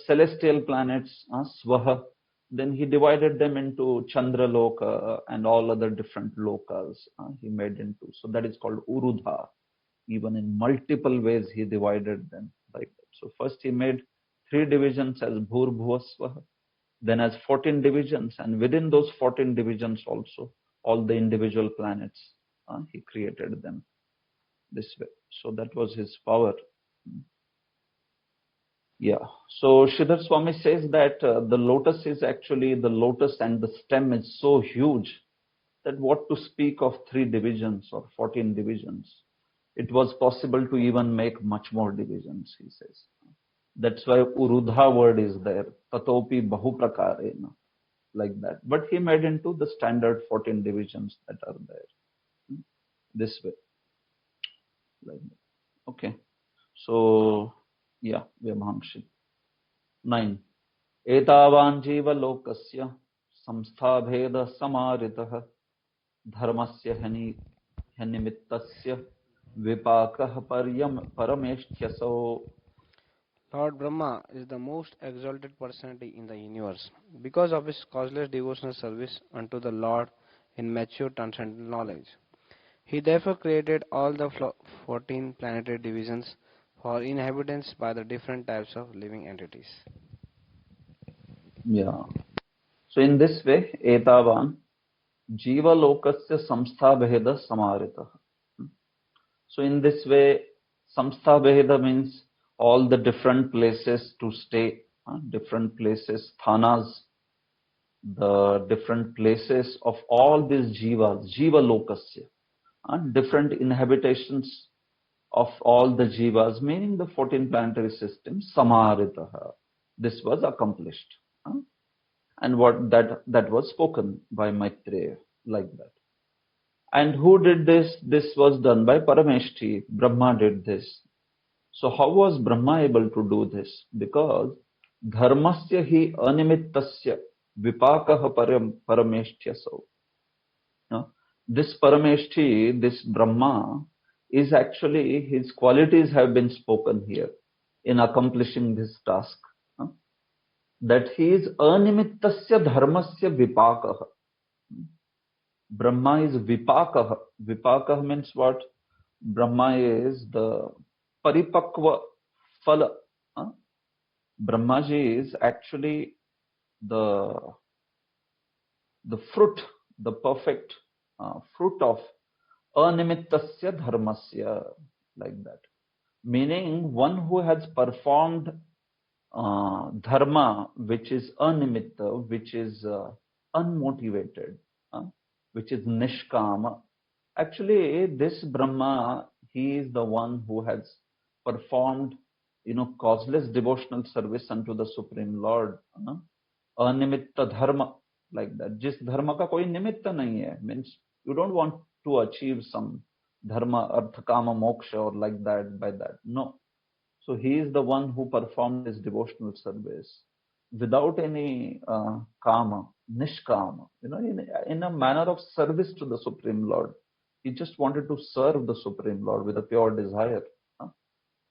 celestial planets, Swaha, then he divided them into Chandra Loka and all other different lokas he made into. So that is called Urudha. Even in multiple ways he divided them like that. So first he made 3 divisions as Bhur Bhuva Swaha, then as 14 divisions, and within those 14 divisions also all the individual planets he created them this way. So that was his power. Yeah. So Sridhar Swami says that the lotus is actually, the lotus and the stem is so huge that what to speak of 3 divisions or 14 divisions. It was possible to even make much more divisions, he says. That's why Urudha word is there. Tatopi Bahuprakarena, like that. But he made into the standard 14 divisions that are there. This way. Like that. Okay. So, yeah, Vyamhamshi. 9. Etavan jiva lokasya samstha bheda samaritah dharmasya hanimittasya vipakah parameshthyaso. Lord Brahma is the most exalted personality in the universe because of his causeless devotional service unto the Lord in mature transcendental knowledge. He therefore created all the 14 planetary divisions for inhabitants by the different types of living entities. Yeah. So in this way, Etavan jiva lokasya samstha bheda samaritah. So in this way, samstha bheda means all the different places to stay, different places, thanas, the different places of all these jivas, jiva lokasya, different inhabitations of all the jivas, meaning the 14 planetary systems, samaritaha. This was accomplished. And what that was spoken by Maitreya, like that. And who did this? This was done by Parameshti. Brahma did this. So how was Brahma able to do this? Because dharmasya hi animittasya vipakah parameshtyaso. This Parameshti, this Brahma, is actually, his qualities have been spoken here in accomplishing this task. That he is animittasya dharmasya vipakah. Brahma is vipakah. Vipakah means what? Brahma is the paripakva phala. Brahmaji is actually the fruit, the perfect fruit of animittasya dharmasya, like that. Meaning one who has performed dharma which is animitta, which is unmotivated, which is nishkama. Actually, this Brahma, he is the one who has performed, causeless devotional service unto the Supreme Lord. Animitta dharma, like that. Jis dharma ka koi nimitta nahi hai. Means you don't want to achieve some dharma, artha, kama, moksha, or like that, by that. No. So he is the one who performed his devotional service without any kama, nishkama, in a manner of service to the Supreme Lord. He just wanted to serve the Supreme Lord with a pure desire,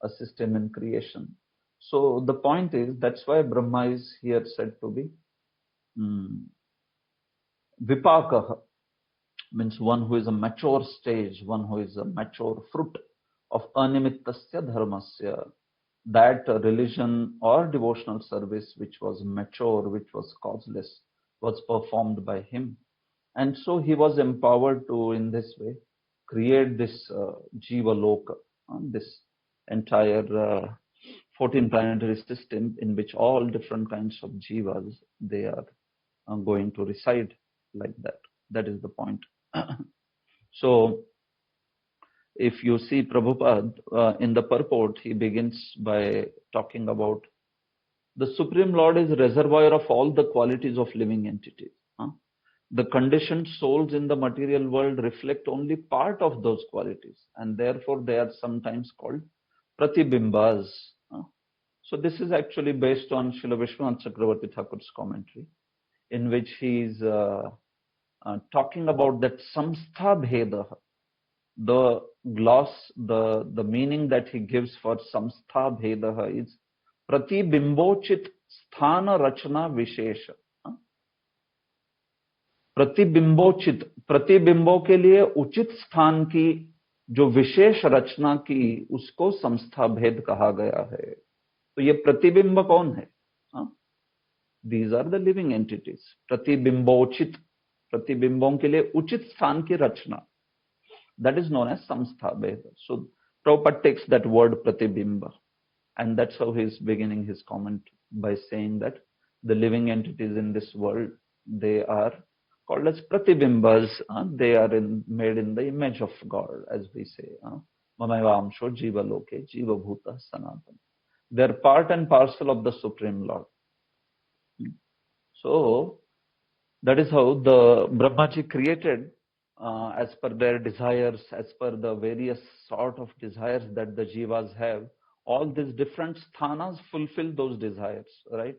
assist him in creation. So the point is, that's why Brahma is here said to be vipakah, means one who is a mature stage, one who is a mature fruit of animittasya dharmasya. That religion or devotional service which was mature, which was causeless, was performed by him. And so he was empowered to, in this way, create this jiva loka, this entire 14 planetary system in which all different kinds of jivas, they are going to reside like that. That is the point. So, if you see Prabhupada in the purport, he begins by talking about the Supreme Lord is reservoir of all the qualities of living entities. The conditioned souls in the material world reflect only part of those qualities, and therefore they are sometimes called pratibimbas. So this is actually based on Srila Vishwanath Chakravarti Thakur's commentary, in which he is talking about that samstha bheda. The gloss, the meaning that he gives for samstha bheda is pratibimbochit sthana rachana vishesha. प्रतिबिंबोचित, प्रतिबिंबों के लिए उचित स्थान की जो विशेष रचना की, उसको संस्था भेद कहा गया है. तो ये प्रतिबिंब कौन है? These are the living entities. प्रतिबिंबोचित, प्रतिबिंबों के लिए उचित स्थान की रचना, that is known as samstha bheda. So Prabhupada takes that word pratibimba, and that's how he is beginning his comment by saying that the living entities in this world, they are called as pratibimbas. They are made in the image of God, as we say. Mamayamsho jiva loke jiva bhuta sanatana. They are part and parcel of the Supreme Lord. So that is how the Brahmaji created as per their desires, as per the various sort of desires that the jivas have. All these different sthanas fulfill those desires, right?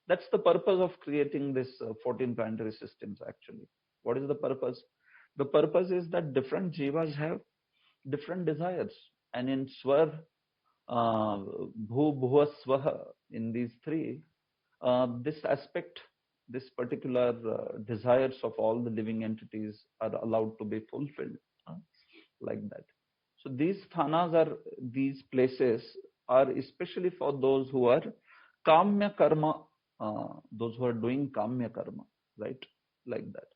That's the purpose of creating this 14 planetary systems actually. What is the purpose? The purpose is that different jivas have different desires. And in Swar, Bhu, Bhuva, Swaha, in these three, this aspect, this particular desires of all the living entities are allowed to be fulfilled like that. So these sthanas are, these places are especially for those who are kamya karma, those who are doing kamya karma, right? Like that.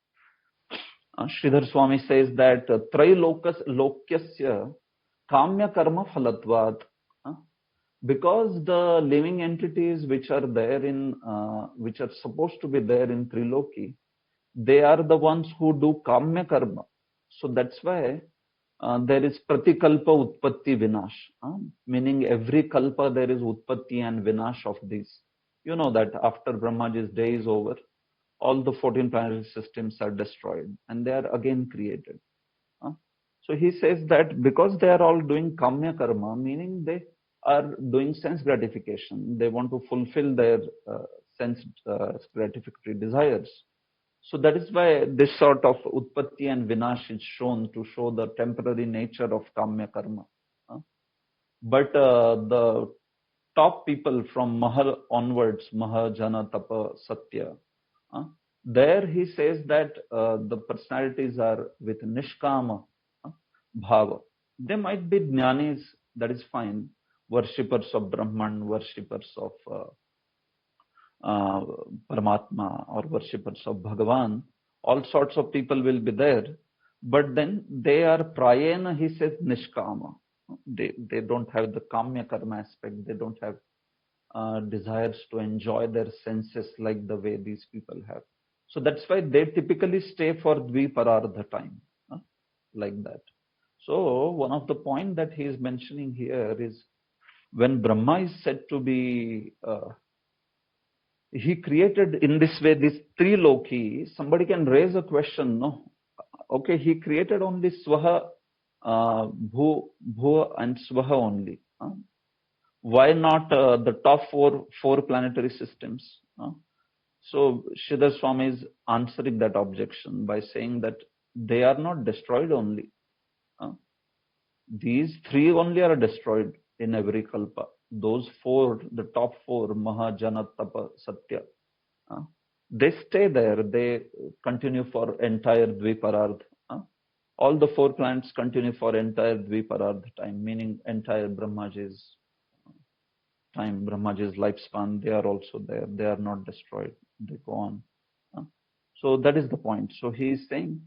Sridhar Swami says that Trailokyasya kamya karma phalatvat. Because the living entities which are there in, which are supposed to be there in Triloki, they are the ones who do kamya karma. So that's why there is pratikalpa utpatti vinash, meaning every kalpa there is utpatti and vinash of these. You know that after Brahmaji's day is over, all the 14 planetary systems are destroyed and they are again created. So he says that because they are all doing kamya karma, meaning they are doing sense gratification, they want to fulfill their sense gratificatory desires. So that is why this sort of utpatti and vinash is shown to show the temporary nature of kamya karma. But the top people from Maha onwards, Maha, Jana, Tapa, Satya, there he says that the personalities are with Nishkama Bhava. They might be jnanis, that is fine, worshippers of Brahman, worshippers of Paramatma, or worshippers of Bhagavan. All sorts of people will be there, but then they are prayena, he says, nishkama. They don't have the kamya karma aspect. They don't have desires to enjoy their senses like the way these people have. So that's why they typically stay for dviparardha time, like that. So one of the point that he is mentioning here is when Brahma is said to be, he created in this way these three loki. Somebody can raise a question, no? Okay, he created only Swaha, Bhu and Swaha only. Why not the top four planetary systems? So Sridhar Swami is answering that objection by saying that they are not destroyed only. These three only are destroyed in every kalpa. Those four, the top four, Maha, Jana, Tapa, Satya, they stay there. They continue for entire Dviparardha. All the four planets continue for entire Dviparardha time, meaning entire Brahmaji's time, Brahmaji's lifespan. They are also there. They are not destroyed. They go on. So that is the point. So he is saying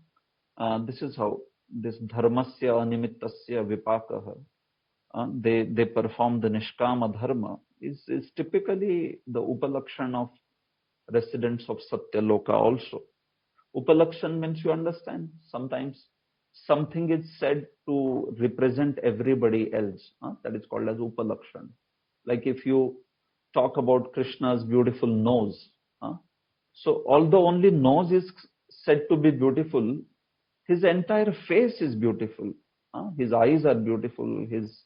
this is how this dharmasya animittasya vipakaha. they perform the Nishkama Dharma is typically the Upalakshan of residents of Satyaloka also. Upalakshan means, you understand, sometimes something is said to represent everybody else. That is called as Upalakshan. Like if you talk about Krishna's beautiful nose, so although only nose is said to be beautiful, his entire face is beautiful. His eyes are beautiful, his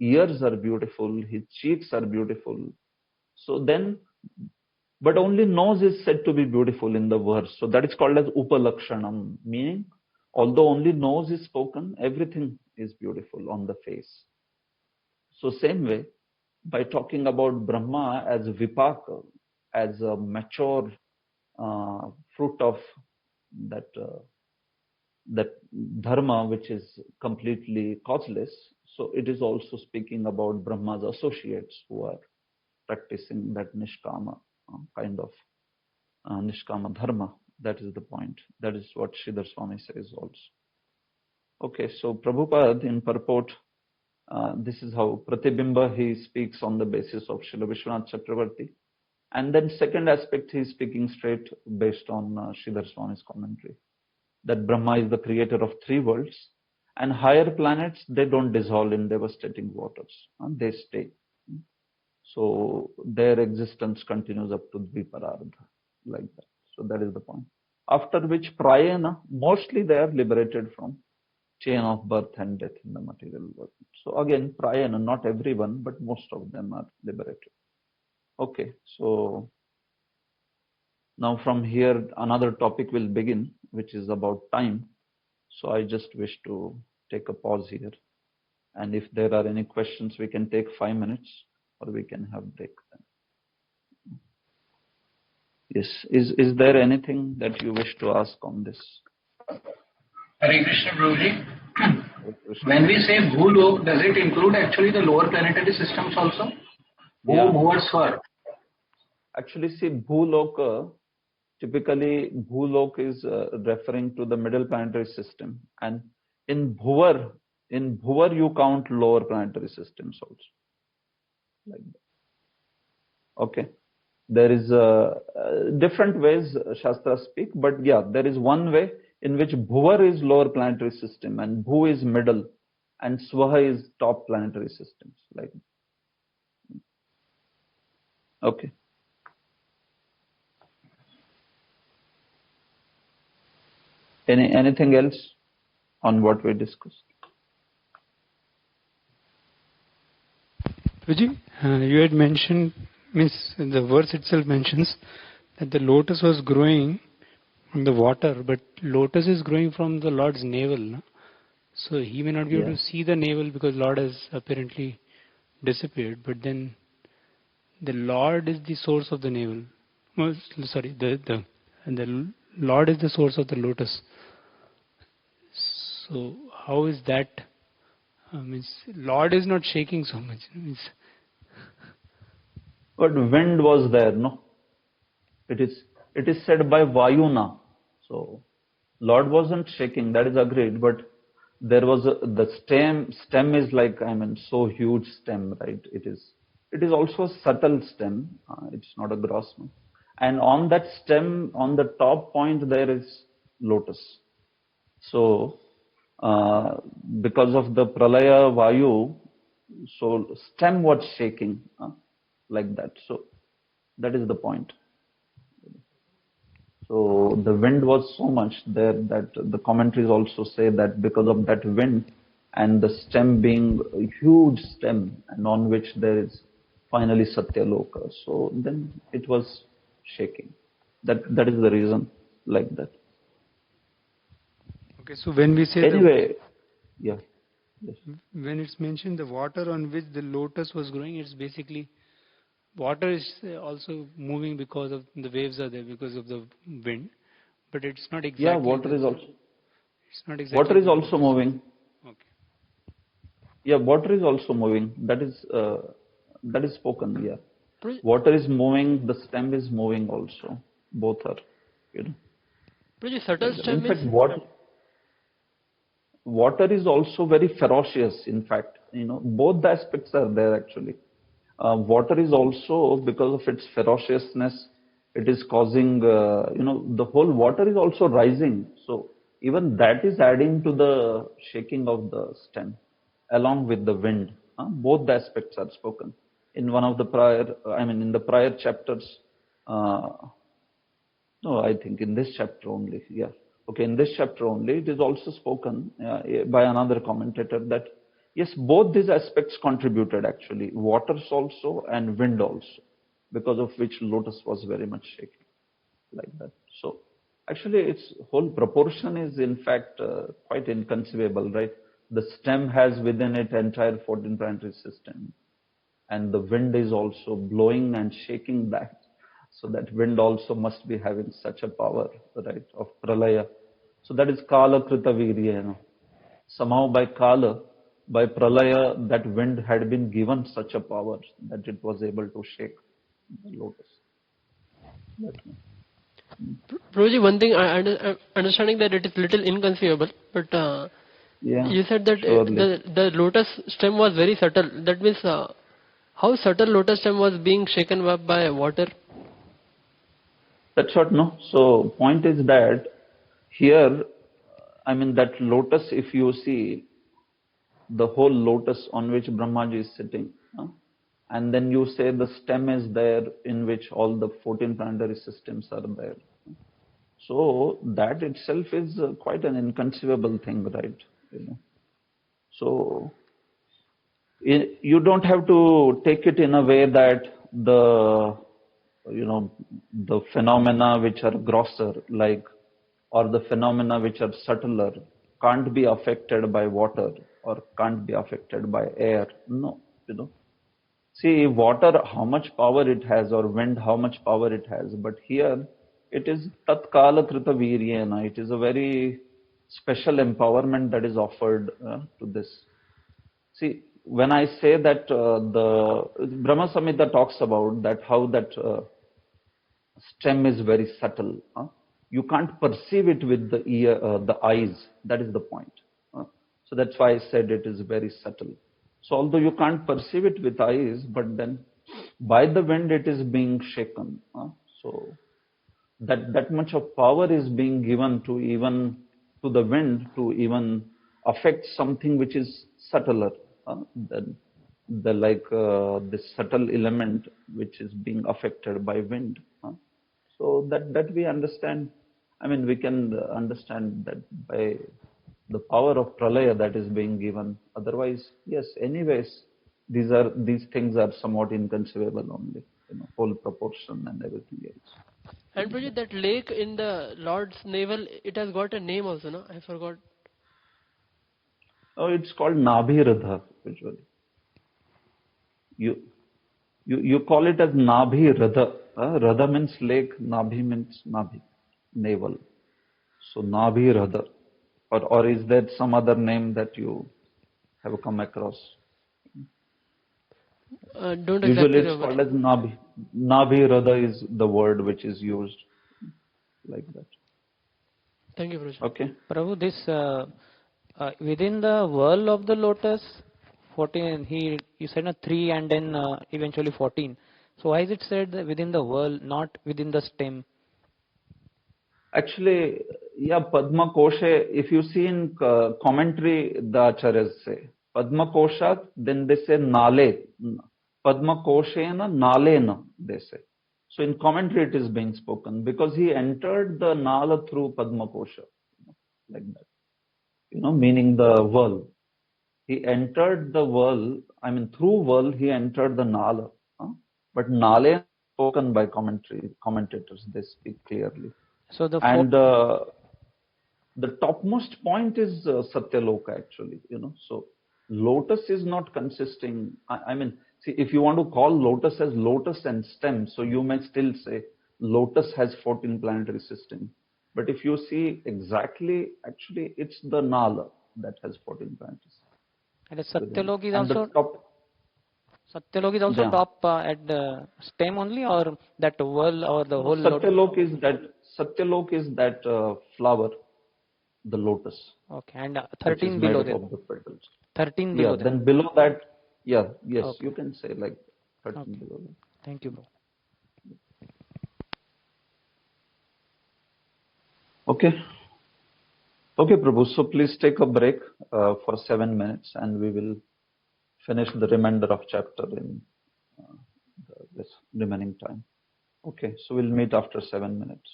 ears are beautiful, his cheeks are beautiful. So then, but only nose is said to be beautiful in the verse. So that is called as Upalakshanam, meaning although only nose is spoken, everything is beautiful on the face. So same way, by talking about Brahma as Vipaka, as a mature fruit of that that dharma which is completely causeless, so it is also speaking about Brahma's associates who are practicing that Nishkama kind of Nishkama dharma. That is the point. That is what Sridhar Swami says also. Okay, so Prabhupada in purport, this is how Pratibimba he speaks on the basis of Srila Vishwanath Chakravarti. And then second aspect, he is speaking straight based on Sridhar Swami's commentary. That Brahma is the creator of three worlds, and higher planets, they don't dissolve in devastating waters. They stay. So their existence continues up to Dviparardha, like that. So that is the point. After which Prayana, mostly they are liberated from chain of birth and death in the material world. So again, Prayana, not everyone, but most of them are liberated. Okay, so now from here, another topic will begin, which is about time. So I just wish to take a pause here. And if there are any questions, we can take 5 minutes or we can have break then. Yes, is there anything that you wish to ask on this? Hare Krishna, Prabhuji. When we say Bhulok, does it include actually the lower planetary systems also? Yeah. Bhuvarsvar. Actually, see, Bhuloka, typically Bhulok is referring to the middle planetary system. And in Bhuvar you count lower planetary systems also. Like that. Okay. There is different ways Shastra speak, but yeah, there is one way in which Bhuvar is lower planetary system and Bhu is middle and Swaha is top planetary systems. Like that. Okay. Anything else on what we discussed? Vijay, you had mentioned, means the verse itself mentions that the lotus was growing in the water, but lotus is growing from the Lord's navel. No? So he may not be able to see the navel because Lord has apparently disappeared, but then the Lord is the source of the navel. Well, sorry, the Lord is the source of the lotus. So how is that? Means Lord is not shaking so much. But wind was there, no? It is said by Vayuna. So Lord wasn't shaking, that is agreed, but there was the stem is like, so huge stem, right? It is also a subtle stem. It's not a gross one. And on that stem, on the top point, there is lotus. So because of the Pralaya Vayu, so stem was shaking like that. So that is the point. So the wind was so much there that the commentaries also say that because of that wind and the stem being a huge stem and on which there is finally Satyaloka, so then it was shaking. That is the reason like that. Okay, so when we say anyway, yeah. Yes. When it's mentioned the water on which the lotus was growing, it's basically water is also moving because of the waves are there because of the wind, but it's not exactly. Yeah, water is also. It's not exactly. Water is also moving. Okay. Yeah, water is also moving. That is spoken. Yeah. Water is moving. The stem is moving also. Both are, Pretty subtle stem in fact, is. water. water is also very ferocious. In fact, both the aspects are there actually. Water is also, because of its ferociousness, it is causing, the whole water is also rising. So even that is adding to the shaking of the stem, along with the wind. Both the aspects are spoken in one of the prior. In the prior chapters. No, I think in this chapter only. Yeah. Okay, in this chapter only, it is also spoken by another commentator that yes, both these aspects contributed actually, waters also and wind also, because of which lotus was very much shaking like that. So actually, its whole proportion is in fact quite inconceivable, right? The stem has within it entire 14 planetary system, and the wind is also blowing and shaking that. So that wind also must be having such a power, right, of pralaya. So that is kala krita virya. Somehow by kala, by pralaya, that wind had been given such a power that it was able to shake the lotus. Prabhuji, one thing I'm understanding that it is little inconceivable, but you said that the lotus stem was very subtle. That means how subtle lotus stem was being shaken up by water? That's what, no. So point is that here, that lotus, if you see the whole lotus on which Brahmaji is sitting, and then you say the stem is there in which all the 14 planetary systems are there. So that itself is quite an inconceivable thing, right? So you don't have to take it in a way that the phenomena which are grosser, like, or the phenomena which are subtler, can't be affected by water or can't be affected by air. No, See, water, how much power it has, or wind, how much power it has. But here, it is tatkala krita viryena. It is a very special empowerment that is offered to this. See, when I say that the Brahma Samhita talks about that, how that stem is very subtle. You can't perceive it with the ear, the eyes. That is the point. So that's why I said it is very subtle. So although you can't perceive it with eyes, but then by the wind it is being shaken. So that much of power is being given to even to the wind to even affect something which is subtler than this subtle element which is being affected by wind. So that we understand. We can understand that by the power of pralaya that is being given. Otherwise, yes, anyways, these things are somewhat inconceivable only. Whole proportion and everything else. And Prabhuji, that lake in the Lord's navel, it has got a name also, no? I forgot. Oh, it's called Nabhiradha, usually. You call it as Nabhiradha. Radha means lake, Nabhi means Nabhi, navel. So Nabhiradha. Or is there some other name that you have come across? Don't Usually exactly it's called as Nabhi. Nabhiradha is the word which is used like that. Thank you, Prabhu. Okay. Prabhu, this within the whirl of the lotus, 14, you said 3 and then eventually 14. So why is it said within the whirl, not within the stem? Actually, yeah, Padma Kosha, if you see in commentary, the acharyas say, Padma Kosha, then they say Nale. Padma Koshena Nalena, they say. So in commentary it is being spoken because he entered the Nala through Padma Kosha, like that. Meaning the whirl. He entered the whirl, through whirl he entered the Nala. But Nale spoken by commentators, they speak clearly. So the topmost point is Satyaloka actually, So lotus is not consisting. See, if you want to call lotus as lotus and stem, so you may still say lotus has 14 planetary systems. But if you see exactly, actually, it's the Nala that has 14 planetary systems. And Satyaloka is also Satyalok is also top at the stem only, or that whirl or the whole? Satyalok is that flower. the lotus. Okay, and Which is 13 made below up that. of the petals. 13 Yeah, below that. then below that, yes, Okay. you can say like 13 Okay. below that. Thank you, bro. Okay. Okay, Prabhu. So please take a break for 7 minutes, and we will finish the remainder of chapter in this remaining time. Okay, so we'll meet after 7 minutes.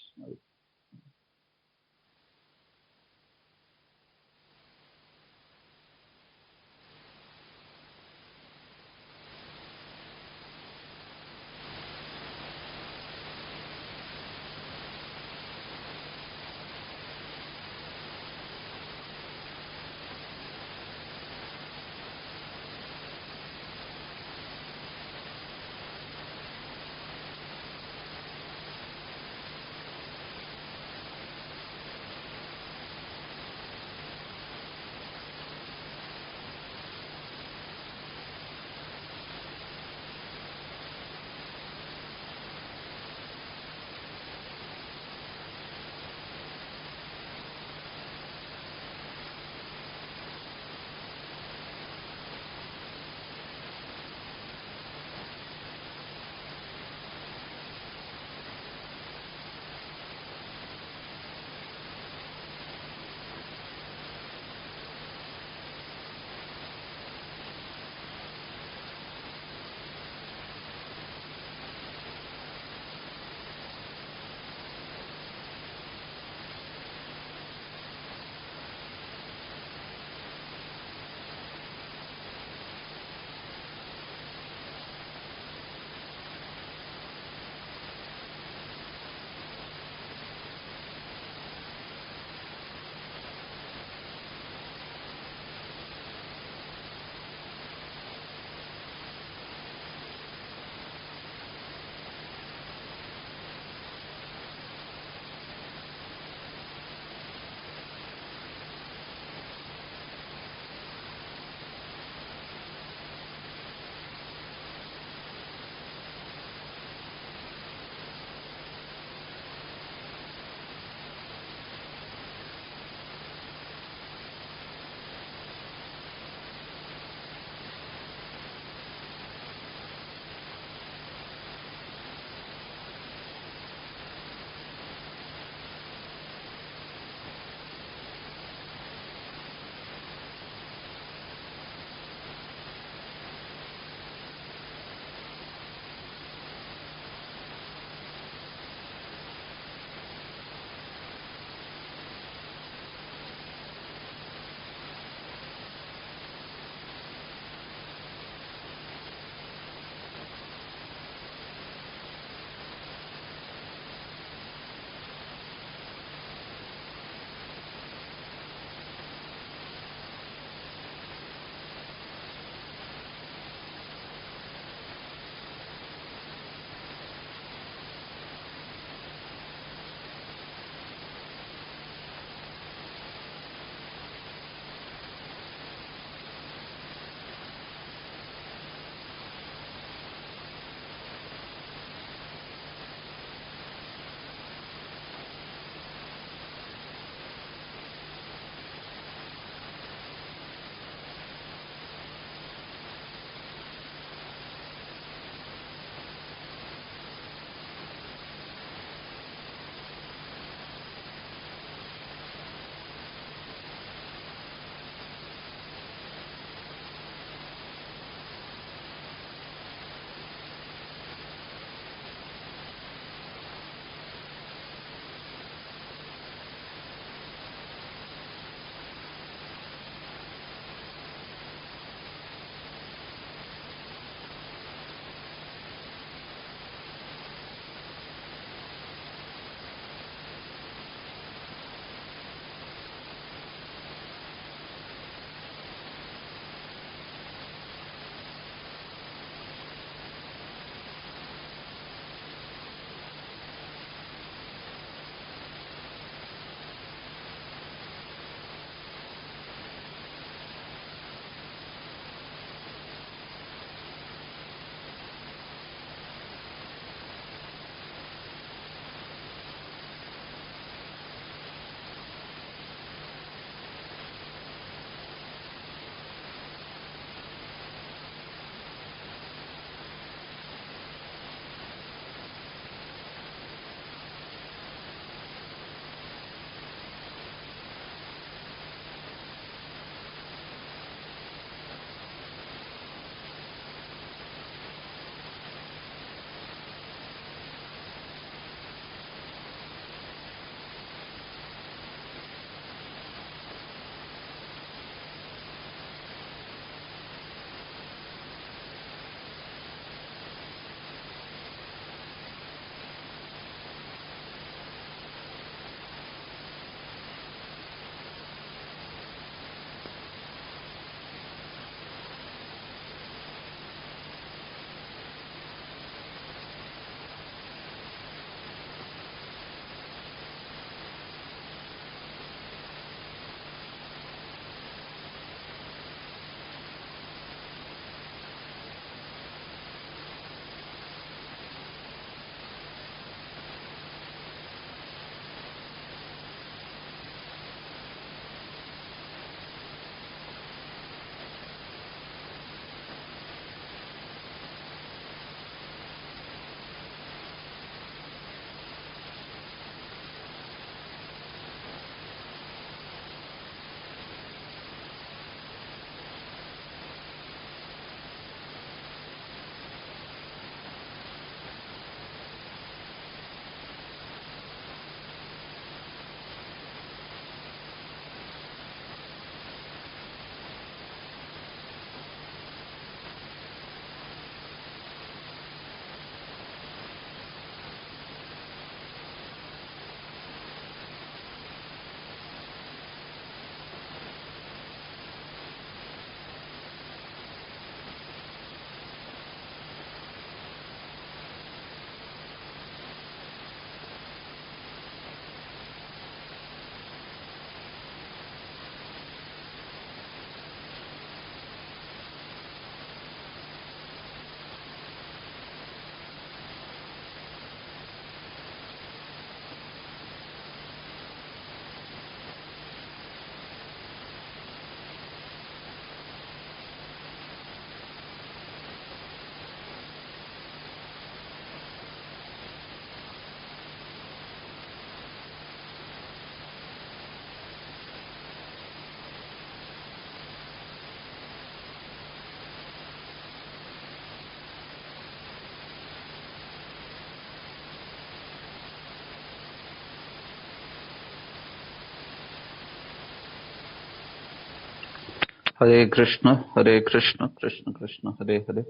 Hare Krishna, Krishna Krishna, Hare Hare,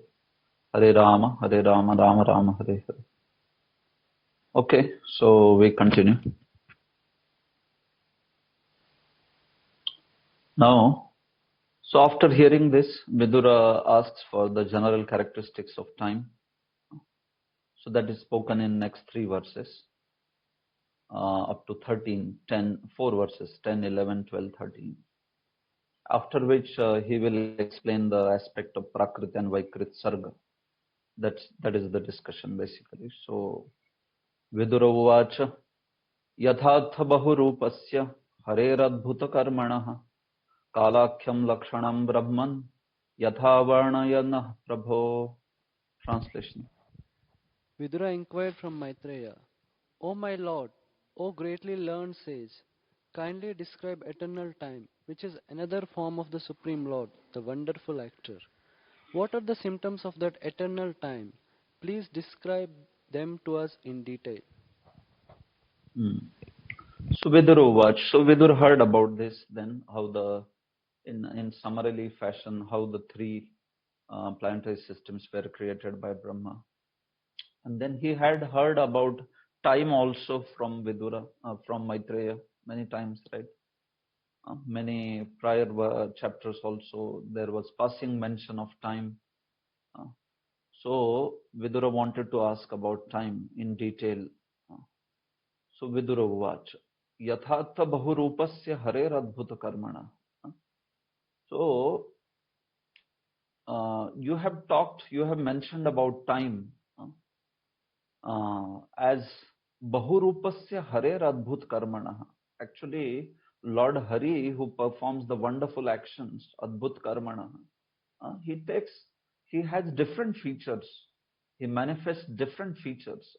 Hare Rama, Rama Rama, Hare Hare. Okay, so we continue. Now, so after hearing this, Vidura asks for the general characteristics of time. So that is spoken in next 3 verses, up to 13, 10, 4 verses, 10, 11, 12, 13. After which he will explain the aspect of Prakrit and Vaikrit Sarga. That is the discussion basically. So, Vidura uvacha yathatha bahurupasya hareradbhuta karmanah kalakhyam lakshanam brahman yatha varnayanah prabho. Translation. Vidura inquired from Maitreya, O my lord, O greatly learned sage, kindly describe eternal time, which is another form of the Supreme Lord, the wonderful actor. What are the symptoms of that eternal time? Please describe them to us in detail. So Vidur heard about this, then how in summarily fashion, how the 3 planetary systems were created by Brahma. And then he had heard about time also from Vidura, from Maitreya many times, right? Many prior chapters also, there was passing mention of time. So Vidura wanted to ask about time in detail. So Vidura uvacha yathatha bahurupasya harer adbhuta karmana. So you have mentioned about time as bahurupasya harer adbhut karmana. Actually, Lord Hari, who performs the wonderful actions, adbhut karmana, he has different features. He manifests different features.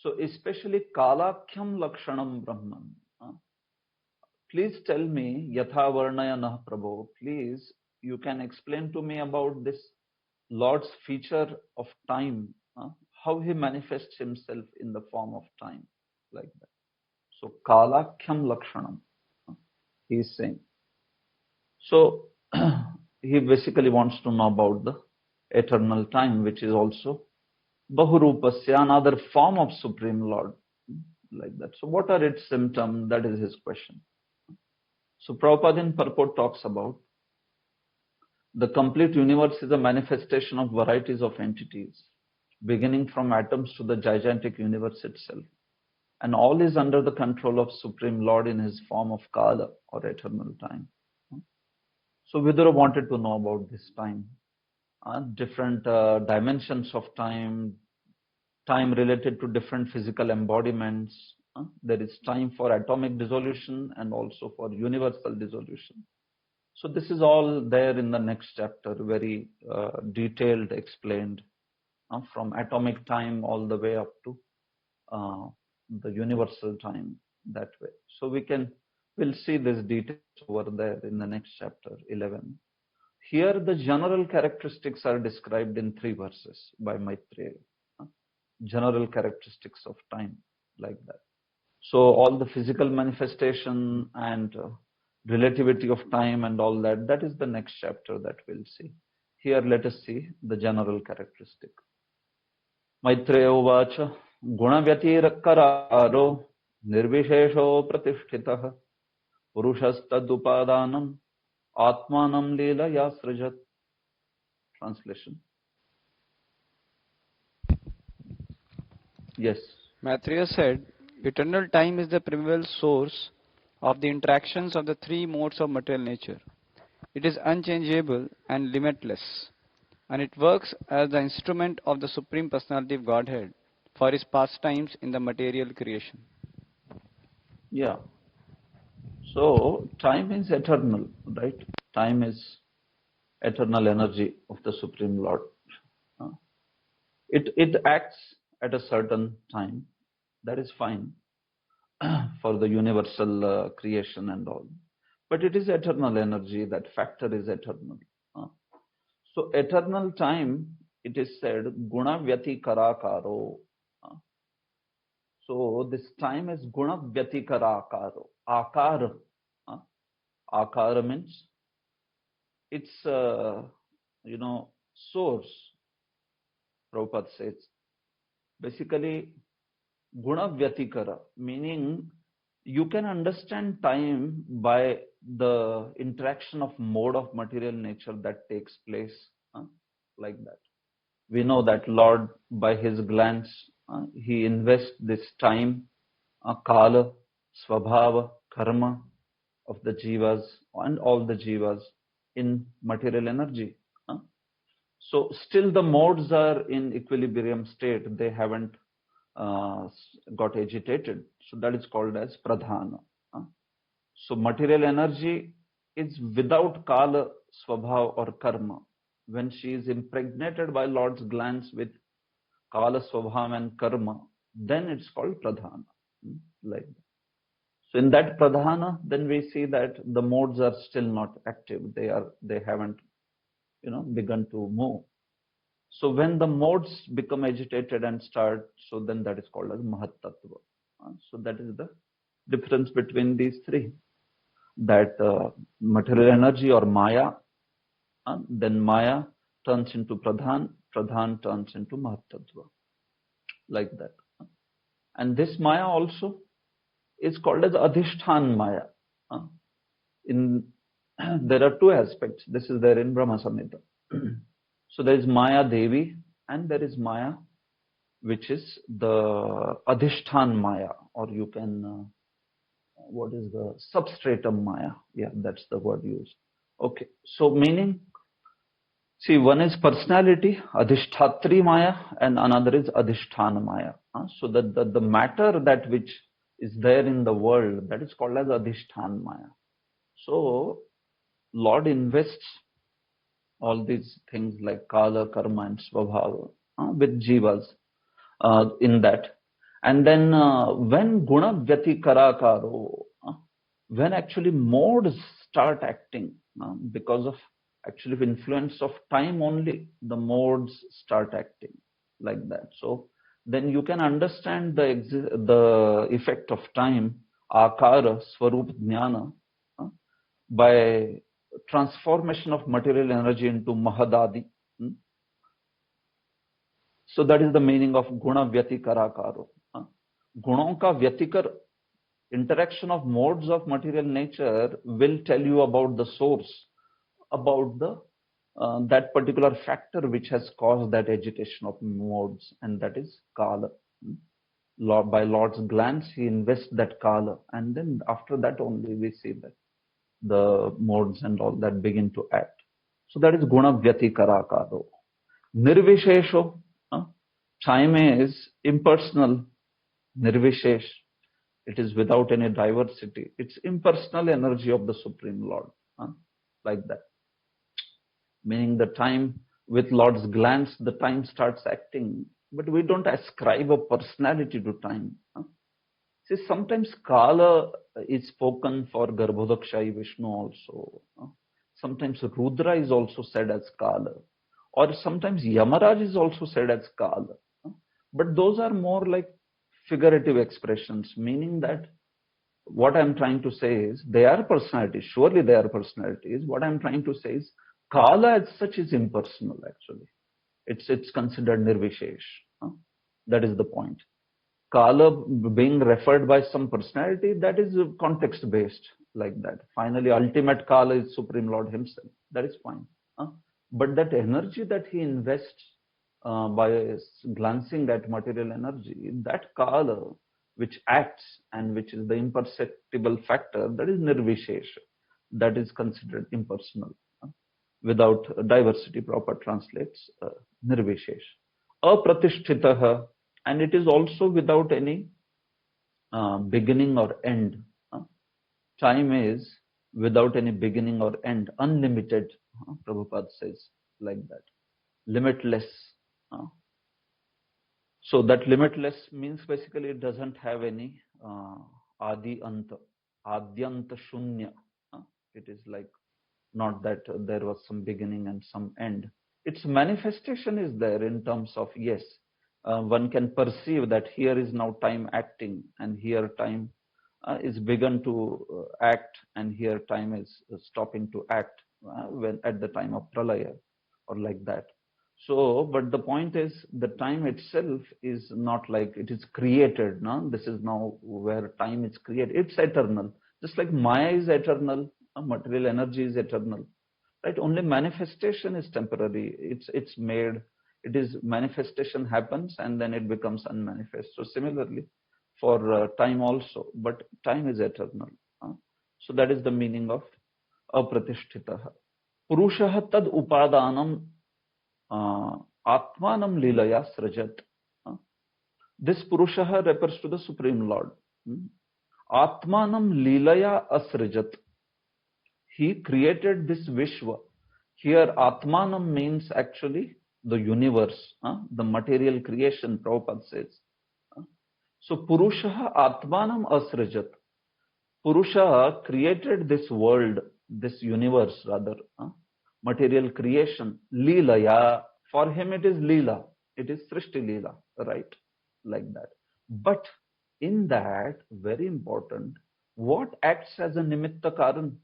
So especially kalakhyam lakshanam brahman. Please tell me, yatha varnayanah prabho, please, you can explain to me about this Lord's feature of time, how he manifests himself in the form of time, like that. So kalakhyam lakshanam, he is saying. So he basically wants to know about the eternal time, which is also bahurupasya, another form of Supreme Lord, like that. So what are its symptoms? That is his question. So Prabhupada in purport talks about the complete universe is a manifestation of varieties of entities, beginning from atoms to the gigantic universe itself. And all is under the control of Supreme Lord in his form of Kala, or eternal time. So Vidura wanted to know about this time. Different dimensions of time related to different physical embodiments. There is time for atomic dissolution and also for universal dissolution. So this is all there in the next chapter, very detailed, explained, from atomic time all the way up to the universal time, that way. So we'll see this details over there in the next chapter, 11. Here the general characteristics are described in 3 verses by Maitreya. General characteristics of time, like that. So all the physical manifestation and relativity of time and all that is the next chapter that we'll see. Here let us see the general characteristic. Maitreya uvacha gunavyatirakararo nirvishesho pratishtitah purushastad atmanam lila yasrajat. Translation. Yes. Maitreya said, eternal time is the primeval source of the interactions of the 3 modes of material nature. It is unchangeable and limitless, and it works as the instrument of the Supreme Personality of Godhead for his pastimes in the material creation. Yeah. So time is eternal, right? Time is eternal energy of the Supreme Lord. It acts at a certain time. That is fine for the universal creation and all. But it is eternal energy. That factor is eternal. So eternal time, it is said, guna vyati karakaro. So this time is guna vyati karakaro. Akar. Akara means its source, Prabhupada says, basically guna vyatikara, meaning you can understand time by the interaction of mode of material nature that takes place, like that. We know that Lord, by his glance, he invests this time, kala, swabhava, karma of the jivas and all the jivas in material energy. So still the modes are in equilibrium state. They haven't got agitated. So that is called as pradhana. So material energy is without kala, swabhav or karma. When she is impregnated by Lord's glance with kala, swabhav and karma, then it's called pradhana. Like that. So in that pradhana, then we see that the modes are still not active. They haven't, begun to move. So when the modes become agitated and start, so then that is called as Mahatattva. So that is the difference between these three. That material energy or Maya, then Maya turns into Pradhan, Pradhan turns into Mahatattva. Like that. And this Maya also is called as Adhishthan Maya. There are two aspects. This is there in Brahma Samhita. So there is Maya Devi and there is Maya, which is the Adhishthan Maya, or you can, what is the substratum Maya? Yeah, that's the word used. Okay, so meaning, see, one is personality, Adhishthatri Maya, and another is Adhishthan Maya. So that the matter that which is there in the world, that is called as Adhishthan Maya. So Lord invests all these things like kala, karma and svabhava with jivas in that. And then when guna vyati karakaro, when actually modes start acting, because of actually influence of time only, the modes start acting like that. So then you can understand the effect of time, akara, swarup jnana, by transformation of material energy into mahadadi. So that is the meaning of guna vyatikarakaro. Gunon ka vyatikar, interaction of modes of material nature will tell you about the source, about the that particular factor which has caused that agitation of modes, and that is kala. By Lord's glance, he invests that kala, and then after that only we see that the modes and all that begin to act. So that is guna vyatikarakaro. Nirvishesho, time is impersonal. Nirvishesh, it is without any diversity. It's impersonal energy of the Supreme Lord, like that. Meaning the time, with Lord's glance, the time starts acting, but we don't ascribe a personality to time. See, sometimes Kala is spoken for Garbhodakshai Vishnu also. Sometimes Rudra is also said as Kala. Or sometimes Yamaraj is also said as Kala. But those are more like figurative expressions, meaning that what I'm trying to say is, they are personalities. Surely they are personalities. What I'm trying to say is, Kala as such is impersonal actually. It's considered Nirvishesh. That is the point. Kala being referred by some personality, that is context based, like that. Finally, ultimate Kala is Supreme Lord himself. That is fine. But that energy that he invests by glancing at material energy, that Kala which acts and which is the imperceptible factor, that is Nirvishesh. That is considered impersonal. Without diversity, proper translates Nirvishesh. Apratishtitaha, and it is also without any beginning or end. Time is without any beginning or end, unlimited, Prabhupada says, like that. Limitless. So that limitless means basically it doesn't have any adi anta, adyanta shunya. It is like not that there was some beginning and some end. Its manifestation is there in terms of, yes, one can perceive that here is now time acting, and here time is begun to act, and here time is stopping to act, when at the time of pralaya or like that. So, but the point is, the time itself is not like it is created. No, this is now where time is created. It's eternal, just like Maya is eternal, material energy is eternal, right? Only manifestation is temporary. It's made. It is manifestation happens and then it becomes unmanifest. So similarly, for time also, but time is eternal. So that is the meaning of apratishtitah. Purushah tad upadanam atmanam lilaya srajat. This Purusha refers to the Supreme Lord. Atmanam lilaya asrajat. He created this Vishwa. Here Atmanam means actually the universe, the material creation, Prabhupada says. So Purusha Atmanam asrajat. Purusha created this world, this universe rather, material creation, Leelaya. For him it is Leela, it is Srishti Leela, right? Like that. But in that, very important, what acts as a Nimitta Karan,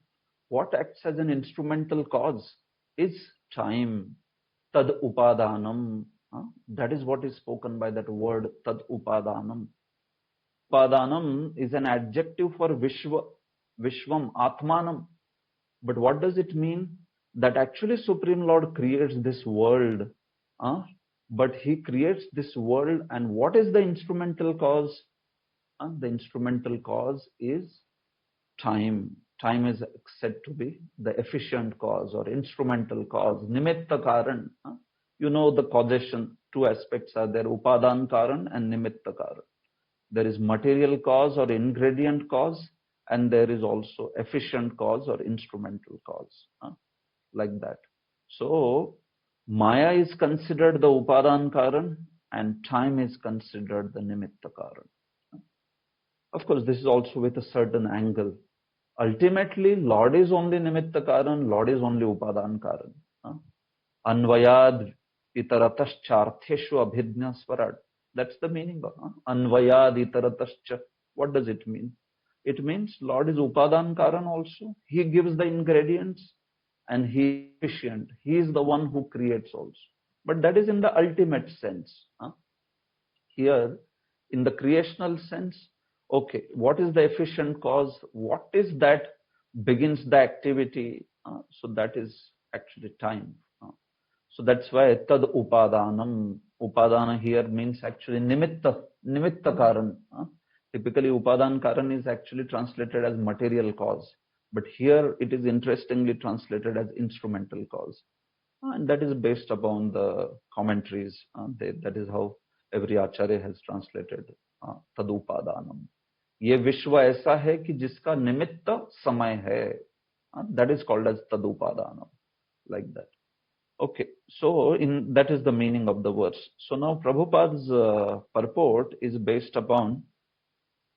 what acts as an instrumental cause is time. Tad Upadanam. That is what is spoken by that word, Tad Upadanam. Upadanam is an adjective for Vishwa, Vishwam, Atmanam. But what does it mean? That actually Supreme Lord creates this world. But he creates this world, and what is the instrumental cause? The instrumental cause is time. Time is said to be the efficient cause or instrumental cause. Nimitta Karan. You know the causation, two aspects are there, Upadan Karan and Nimitta Karan. There is material cause or ingredient cause, and there is also efficient cause or instrumental cause, like that. So Maya is considered the Upadan Karan and time is considered the Nimitta Karan. Of course, this is also with a certain angle. Ultimately, Lord is only Nimitta Karan, Lord is only Upadan Karan. Anvayad itaratascha abhidnya swarad. That's the meaning of Anvayad itaratascha. What does it mean? It means Lord is Upadan Karan also. He gives the ingredients and he is efficient. He is the one who creates also. But that is in the ultimate sense. Here, in the creational sense, okay, what is the efficient cause? What is that begins the activity? So that is actually time. So that's why tad upadanam. Upadana here means actually nimitta karan. Typically upadan karan is actually translated as material cause. But here it is interestingly translated as instrumental cause. And that is based upon the commentaries. That is how every acharya has translated tad upadanam. ये विश्व ऐसा है कि जिसका निमित्त समय है. That is called as tad upadanam. Like that. Okay, so that is the meaning of the verse. So now Prabhupada's purport is based upon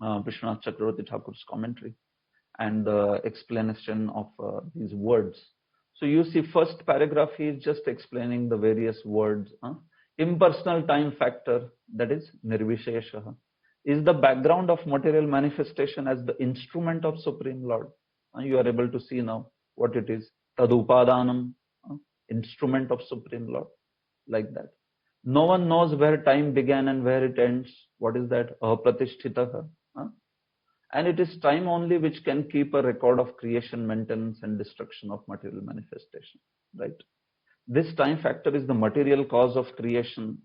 Vishwanath Chakravarti Thakur's commentary and the explanation of these words. So you see, first paragraph he is just explaining the various words. Impersonal time factor, that is nirvishesha, is the background of material manifestation as the instrument of Supreme Lord. You are able to see now what it is. Tadupadanam, instrument of Supreme Lord, like that. No one knows where time began and where it ends. What is that? Apratishtitah. And it is time only which can keep a record of creation, maintenance, and destruction of material manifestation. Right? This time factor is the material cause of creation,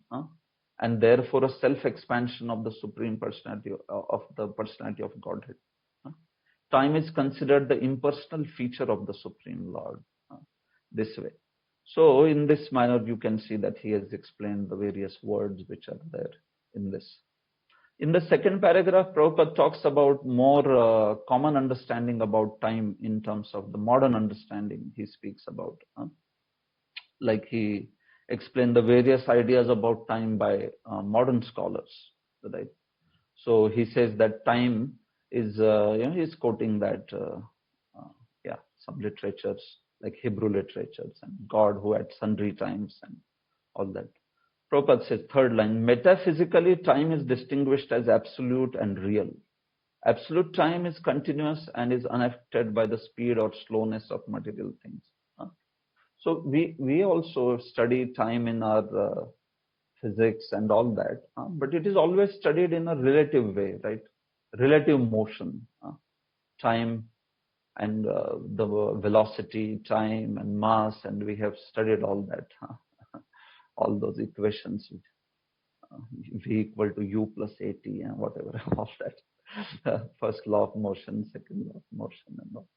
and therefore a self-expansion of the Supreme Personality of the Personality of Godhead. Time is considered the impersonal feature of the Supreme Lord. This way. So in this manner, you can see that he has explained the various words which are there in this. In the second paragraph, Prabhupada talks about more common understanding about time in terms of the modern understanding he speaks about. Like he explained the various ideas about time by modern scholars. Right? So he says that time is, he's quoting that, some literatures like Hebrew literatures and God who at sundry times and all that. Prabhupada says, third line, metaphysically time is distinguished as absolute and real. Absolute time is continuous and is unaffected by the speed or slowness of material things. So we also study time in our physics and all that, but it is always studied in a relative way, right? Relative motion, time and the velocity, time and mass, and we have studied all that, all those equations, v equal to u plus at and whatever, all that. First law of motion, second law of motion, and all.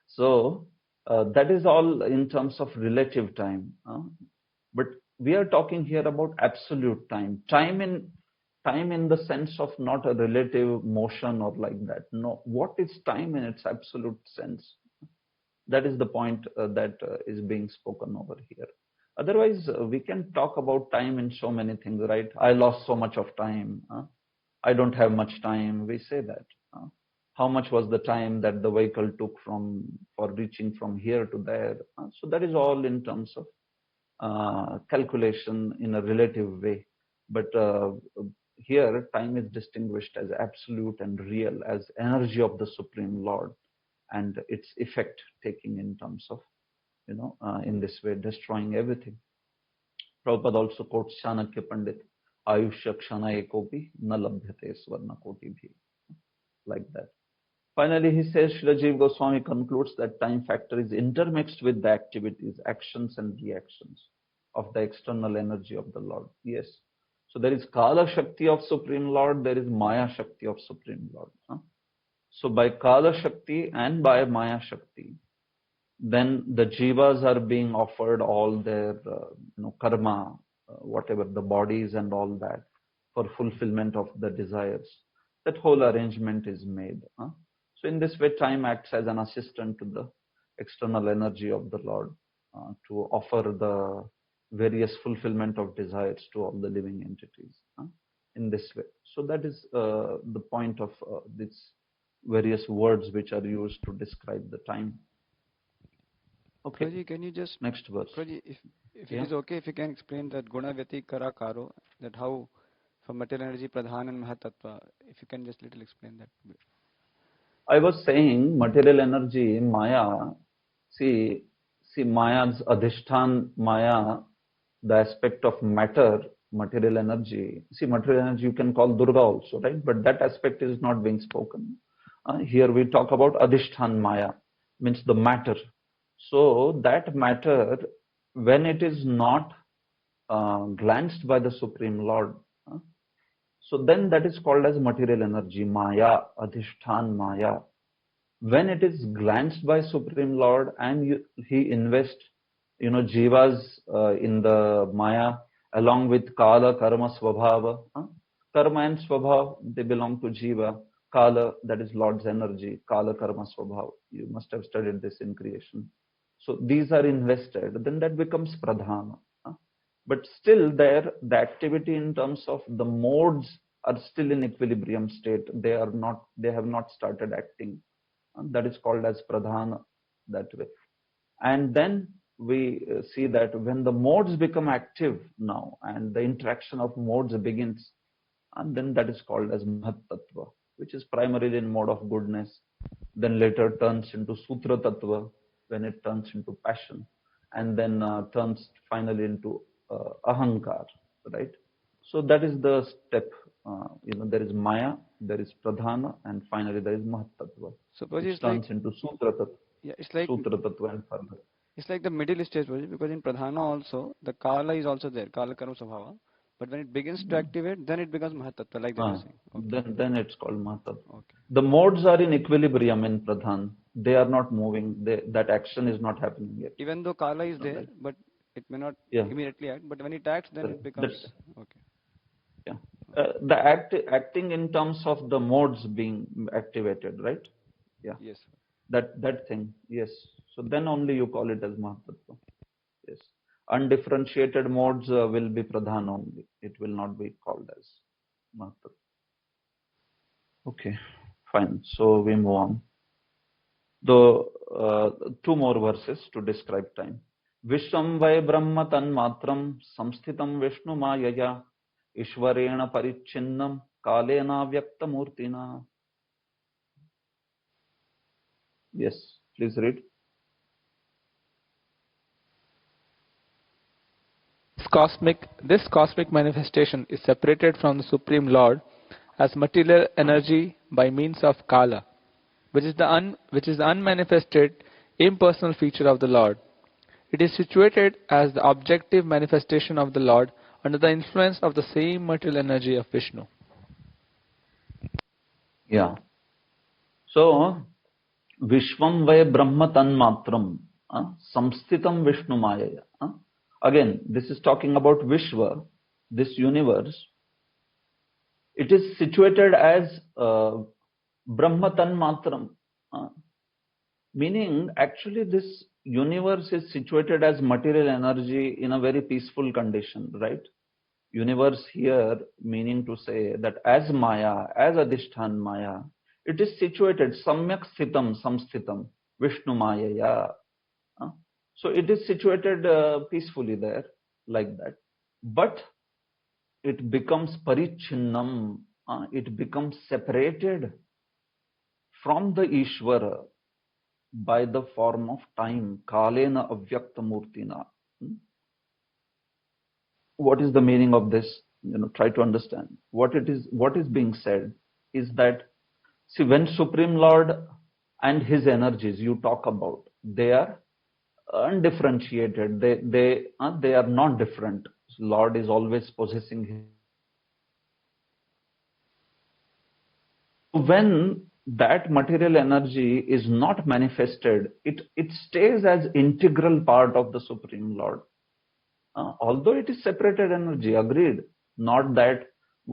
So that is all in terms of relative time. But we are talking here about absolute time. Time in the sense of not a relative motion or like that. No, what is time in its absolute sense? That is the point that is being spoken over here. Otherwise, we can talk about time in so many things, right? I lost so much of time. I don't have much time. We say that. How much was the time that the vehicle took for reaching from here to there? So that is all in terms of calculation in a relative way. But here, time is distinguished as absolute and real, as energy of the Supreme Lord, and its effect taking in terms of, in this way, destroying everything. Prabhupada also quotes Chanakya Pandit, Ayushya Kshana Ekopi na labhyate swarna koti bhi. Like that. Finally, he says, Srila Jiva Goswami concludes that time factor is intermixed with the activities, actions and reactions of the external energy of the Lord. Yes. So there is Kala Shakti of Supreme Lord, there is Maya Shakti of Supreme Lord. So by Kala Shakti and by Maya Shakti, then the jivas are being offered all their karma, whatever the bodies and all that, for fulfillment of the desires. That whole arrangement is made. So in this way, time acts as an assistant to the external energy of the Lord to offer the various fulfillment of desires to all the living entities in this way. So that is the point of these various words which are used to describe the time. Okay. Prabhuji, can you just next verse? Prabhuji, if it is okay, if you can explain that guna vyati kara karo, that how for material energy pradhan and mahatattva, if you can just little explain that. I was saying material energy, Maya. See Maya's adhishthan, Maya, the aspect of matter, material energy. See, material energy you can call Durga also, right? But that aspect is not being spoken. Here we talk about adhishthan Maya, means the matter. So that matter, when it is not glanced by the Supreme Lord, so then that is called as material energy, Maya, adhishthan Maya. When it is glanced by Supreme Lord and he invests, jivas in the Maya along with Kala, Karma, Swabhava. Karma and Swabhava, they belong to Jiva. Kala, that is Lord's energy. Kala, Karma, Swabhava. You must have studied this in creation. So these are invested, then that becomes Pradhana. But still there, the activity in terms of the modes are still in equilibrium state. They have not started acting. That is called as Pradhana that way. And then we see that when the modes become active now and the interaction of modes begins, and then that is called as Mahatattva, which is primarily in mode of goodness, then later turns into Sutra Tattva when it turns into passion, and then turns finally into Ahankar, right? So that is the step. There is Maya, there is Pradhana, and finally there is Mahatattva. So which turns into Sutra Tattva. Yeah, it's like Sutra Tattva and further. It's like the middle stage, because in Pradhana also, the Kala is also there, Kala Karma Svabhava. But when it begins to activate, then it becomes Mahatattva, like that you're saying. Okay. Then it's called Mahatattva. Okay. The modes are in equilibrium in Pradhan. They are not moving. That action is not happening yet. Even though Kala is there, but it may not immediately act. But when it acts, then it becomes... Okay. Yeah. The acting in terms of the modes being activated, right? Yeah. Yes. That thing, yes. So then only you call it as Mahatattva. Yes. Undifferentiated modes will be Pradhan only. It will not be called as Mahatattva. Okay, fine. So we move on. The two more verses to describe time. Vishwam vai brahma tan matram samsthitam Vishnu mayaya ishvarena parichinnam kalena vyakta murtina. Yes, please read. cosmic manifestation is separated from the Supreme Lord as material energy by means of Kala, which is the unmanifested, impersonal feature of the Lord. It is situated as the objective manifestation of the Lord under the influence of the same material energy of Vishnu. Yeah. So, Vishwam Vai Brahma Tanmatram Samsthitam Vishnu Mayaya. Again, this is talking about Vishwa, this universe. It is situated as Brahma Tanmatram, meaning actually this universe is situated as material energy in a very peaceful condition, right? Universe here meaning to say that as Maya, as Adhishthan Maya, it is situated Samyak Sthitam Samsthitam Vishnu Mayaya. So it is situated peacefully there, like that. But it becomes parichinnam, it becomes separated from the Ishvara by the form of time, kalena avyakta murtina. What is the meaning of this? Try to understand. What is being said is that, see, when Supreme Lord and his energies you talk about, they are undifferentiated. They are not different. Lord is always possessing his. When that material energy is not manifested, it stays as integral part of the Supreme Lord. Although it is separated energy, agreed. Not that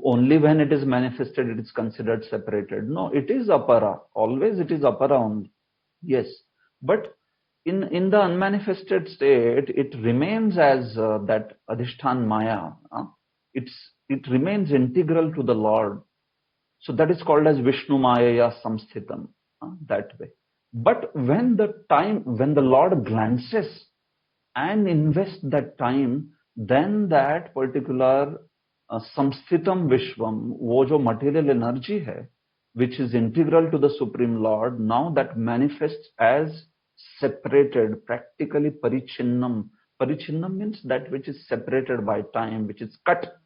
only when it is manifested it is considered separated. No, it is apara. Always it is apara only. Yes. But in the unmanifested state, it remains as that Adhishthan Maya. It remains integral to the Lord. So that is called as Vishnu Mayaya Samsthitam, that way. But when the Lord glances and invests that time, then that particular Samsthitam Vishwam, wo jo material energy hai, which is integral to the Supreme Lord, now that manifests as separated, practically parichinnam. Parichinnam means that which is separated by time, which is cut.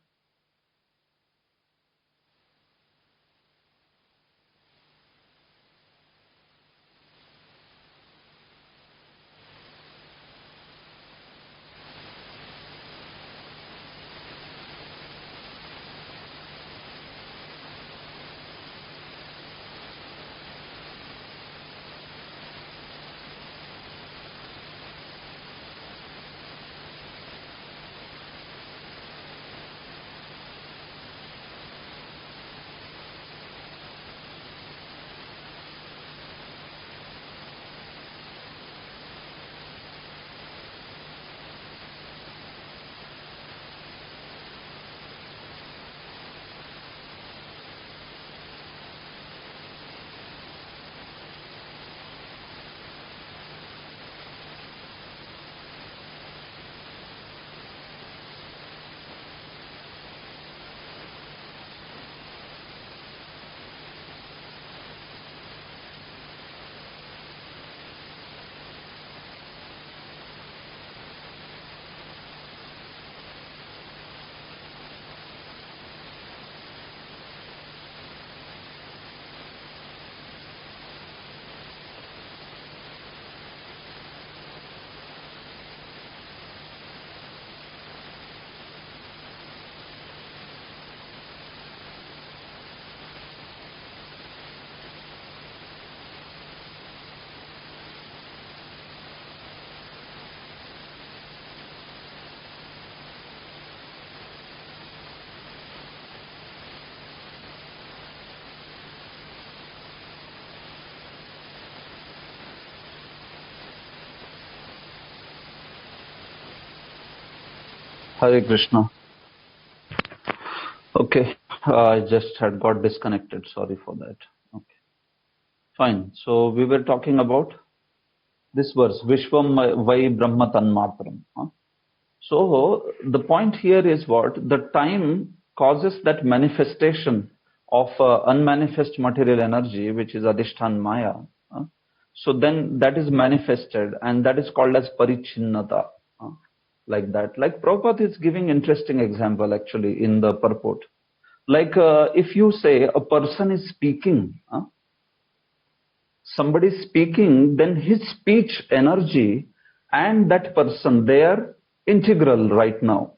Hare Krishna. Okay, I just had got disconnected. Sorry for that. Okay, fine. So we were talking about this verse, Vishwam Vai Brahma Tanmatram. So the point here is what? The time causes that manifestation of unmanifest material energy, which is Adhishthan Maya. So then that is manifested, and that is called as Parichinnata. like that. Like Prabhupada is giving interesting example actually in the purport. Like if you say a person is speaking, somebody is speaking, then his speech energy and that person, they are integral right now.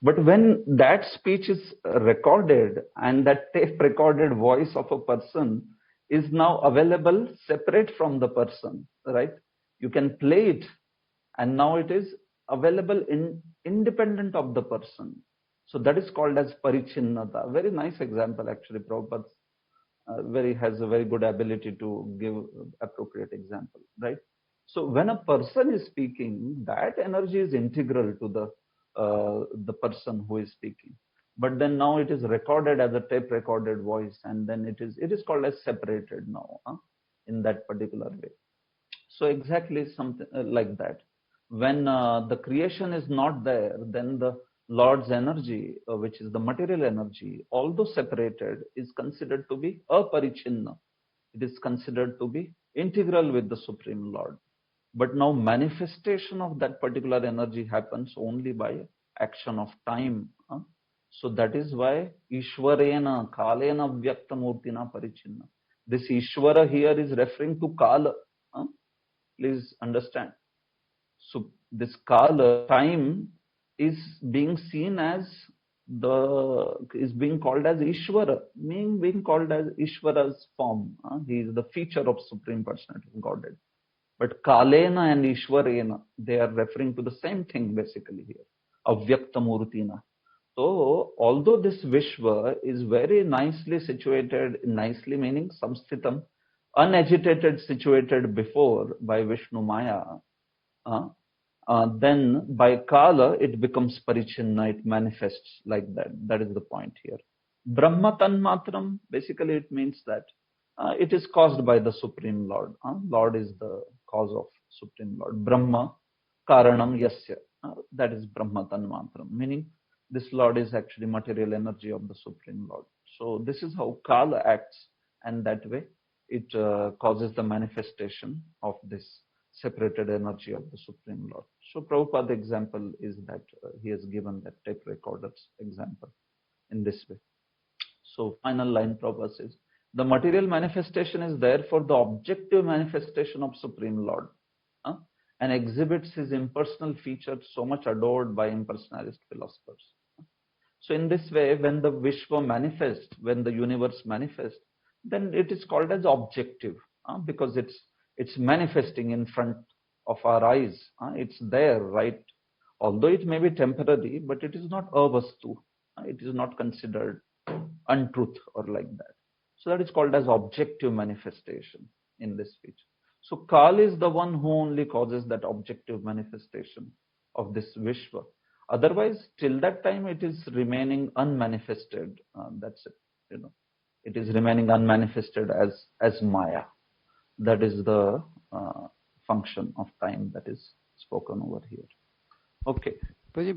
But when that speech is recorded and that tape recorded voice of a person is now available separate from the person, right? You can play it and now it is available independent of the person. So that is called as parichinnata. Very nice example actually. Prabhupada has a very good ability to give appropriate example, right? So when a person is speaking, that energy is integral to the person who is speaking. But then now it is recorded as a tape recorded voice, and then it is called as separated now in that particular way. So exactly something like that. When the creation is not there, then the Lord's energy, which is the material energy, although separated, is considered to be aparichinna. It is considered to be integral with the Supreme Lord. But now manifestation of that particular energy happens only by action of time. So that is why Ishwarena, Kalena Vyaktamurtina Parichinna. This Ishwara here is referring to Kala. Please understand. So this Kala, time, is being seen as is being called as Ishvara, meaning being called as Ishvara's form. He is the feature of Supreme Personality of Godhead. But Kalena and Ishwarena, they are referring to the same thing basically here. Avyaktamurtina. So although this Vishwa is very nicely situated, nicely meaning samsthitam, unagitated, situated before by Vishnu Maya, then by Kala it becomes parichinna, it manifests like that. That is the point here. Brahma Tanmatram, basically it means that it is caused by the Supreme Lord. Lord is the cause of Supreme Lord. Brahma Karanam Yasya. That is Brahma Tanmatram, meaning this Lord is actually material energy of the Supreme Lord. So this is how Kala acts, and that way it causes the manifestation of this separated energy of the Supreme Lord. So Prabhupada example is that he has given that tape recorder's example in this way. So final line Prabhupada says, the material manifestation is there for the objective manifestation of Supreme Lord, and exhibits his impersonal features so much adored by impersonalist philosophers. So in this way, when the Vishwa manifests, when the universe manifests, then it is called as objective, because it's manifesting in front of our eyes. It's there, right? Although it may be temporary, but it is not avastu. It is not considered untruth or like that. So that is called as objective manifestation in this feature. So Kal is the one who only causes that objective manifestation of this Vishwa. Otherwise, till that time, it is remaining unmanifested. That's it. It is remaining unmanifested as Maya. That is the function of time that is spoken over here. Okay. Brahman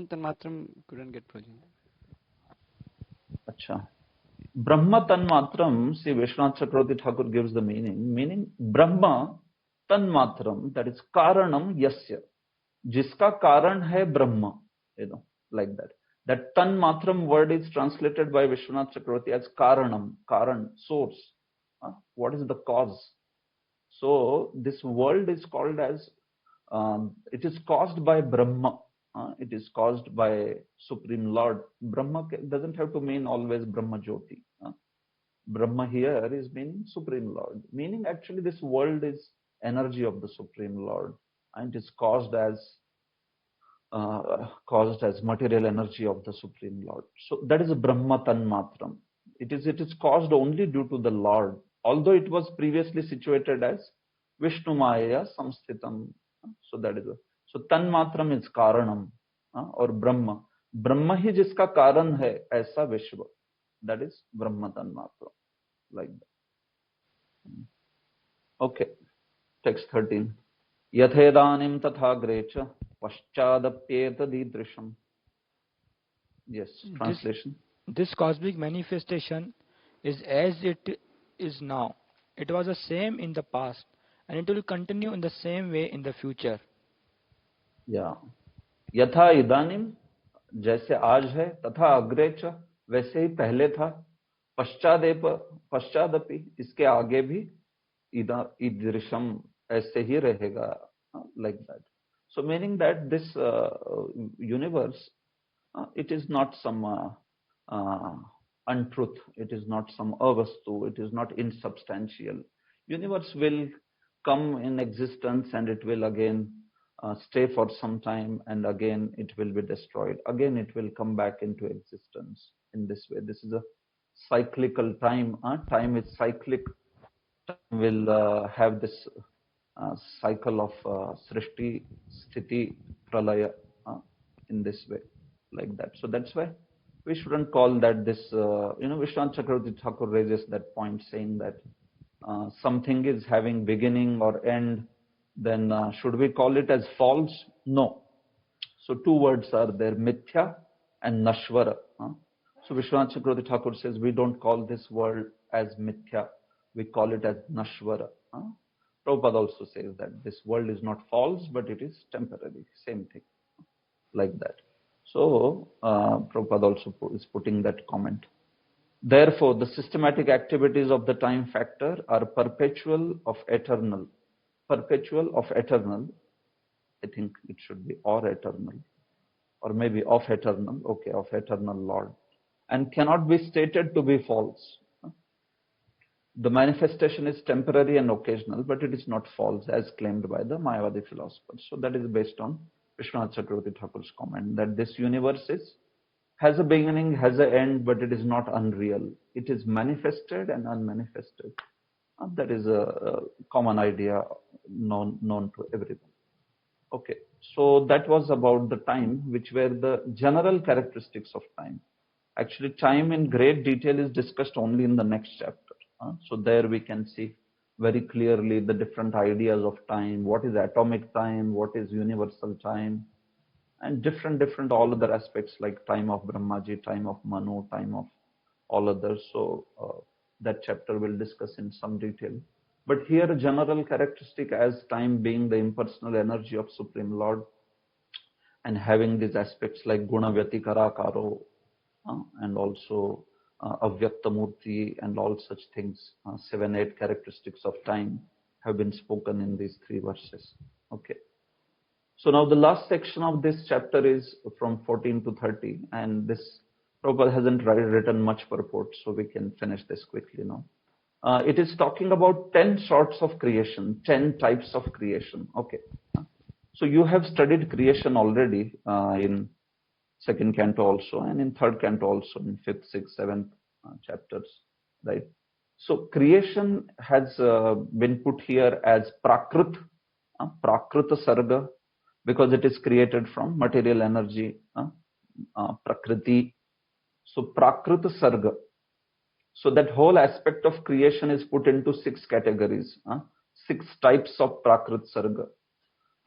Tanmatram couldn't get project. Acha. Brahma Tanmatram, see Vishwanath Chakravarti Thakur gives the meaning Brahma Tanmatram, that is Karanam Yasya. Jiska Karan hai Brahma, like that. That Tanmatram word is translated by Vishwanath Chakravarti as Karanam, Karan, source. What is the cause? So this world is called as, it is caused by Brahma. It is caused by Supreme Lord. Brahma doesn't have to mean always Brahma Jyoti. Brahma here is meaning Supreme Lord. Meaning actually this world is energy of the Supreme Lord. And it is caused as material energy of the Supreme Lord. So that is Brahma Tanmatram. It is caused only due to the Lord. Although it was previously situated as Vishnu Maya Samsthitam. So that is so Tanmatram is Karanam or Brahma. Brahma hi jiska Karan hai, aisa Vishwa. That is Brahma Tanmatram. Like that. Okay. Text 13. Yathedanim tatha grecha paschadapyetadidrisham. Yes, translation. This cosmic manifestation is as it is now. It was the same in the past, and it will continue in the same way in the future. या यथा इदानीम, जैसे आज है, तथा अग्रे च, वैसे ही पहले था, पश्चादपि, इसके आगे भी, ईदृशम, ऐसे ही रहेगा, like that. So meaning that this universe, it is not some untruth, it is not some avastu, it is not insubstantial. Universe will come in existence and it will again stay for some time, and again it will be destroyed. Again it will come back into existence in this way. This is a cyclical time. Time is cyclic. Time will have this cycle of srishti, sthiti, pralaya in this way, like that. So that's why we shouldn't call that this, Vishwanath Chakravarti Thakur raises that point, saying that something is having beginning or end, then should we call it as false? No. So two words are there, mithya and nashvara. So Vishwanath Chakravarti Thakur says we don't call this world as mithya, we call it as nashvara. Prabhupada also says that this world is not false, but it is temporary, same thing, like that. So Prabhupada also is putting that comment. Therefore, the systematic activities of the time factor are perpetual of eternal. Perpetual of eternal, I think it should be or eternal, or maybe of eternal, okay, of eternal Lord, and cannot be stated to be false. The manifestation is temporary and occasional, but it is not false as claimed by the Mayavadi philosophers. So that is based on Vishwanath Chakravarti Thakur's comment that this universe has a beginning, has an end, but it is not unreal. It is manifested and unmanifested. That is a common idea known to everyone. Okay, so that was about the time, which were the general characteristics of time. Actually, time in great detail is discussed only in the next chapter. So there we can see very clearly the different ideas of time, what is atomic time, what is universal time, and different all other aspects like time of Brahmaji, time of Manu, time of all others. So that chapter will discuss in some detail. But here a general characteristic as time being the impersonal energy of Supreme Lord and having these aspects like Guna Vyatikara Karo and also Avyaktamurti and all such things, 7-8 characteristics of time have been spoken in these 3 verses. Okay. So now the last section of this chapter is from 14 to 30, and this Prabhupada hasn't written much purport, so we can finish this quickly now. It is talking about 10 sorts of creation, 10 types of creation. Okay. So you have studied creation already in 2nd canto also, and in 3rd canto also, in 5th, 6th, 7th chapters, right? So creation has been put here as Prakrut, Prakrita Sarga, because it is created from material energy, Prakriti. So Prakrita Sarga. So that whole aspect of creation is put into 6 categories, 6 types of Prakrit Sarga.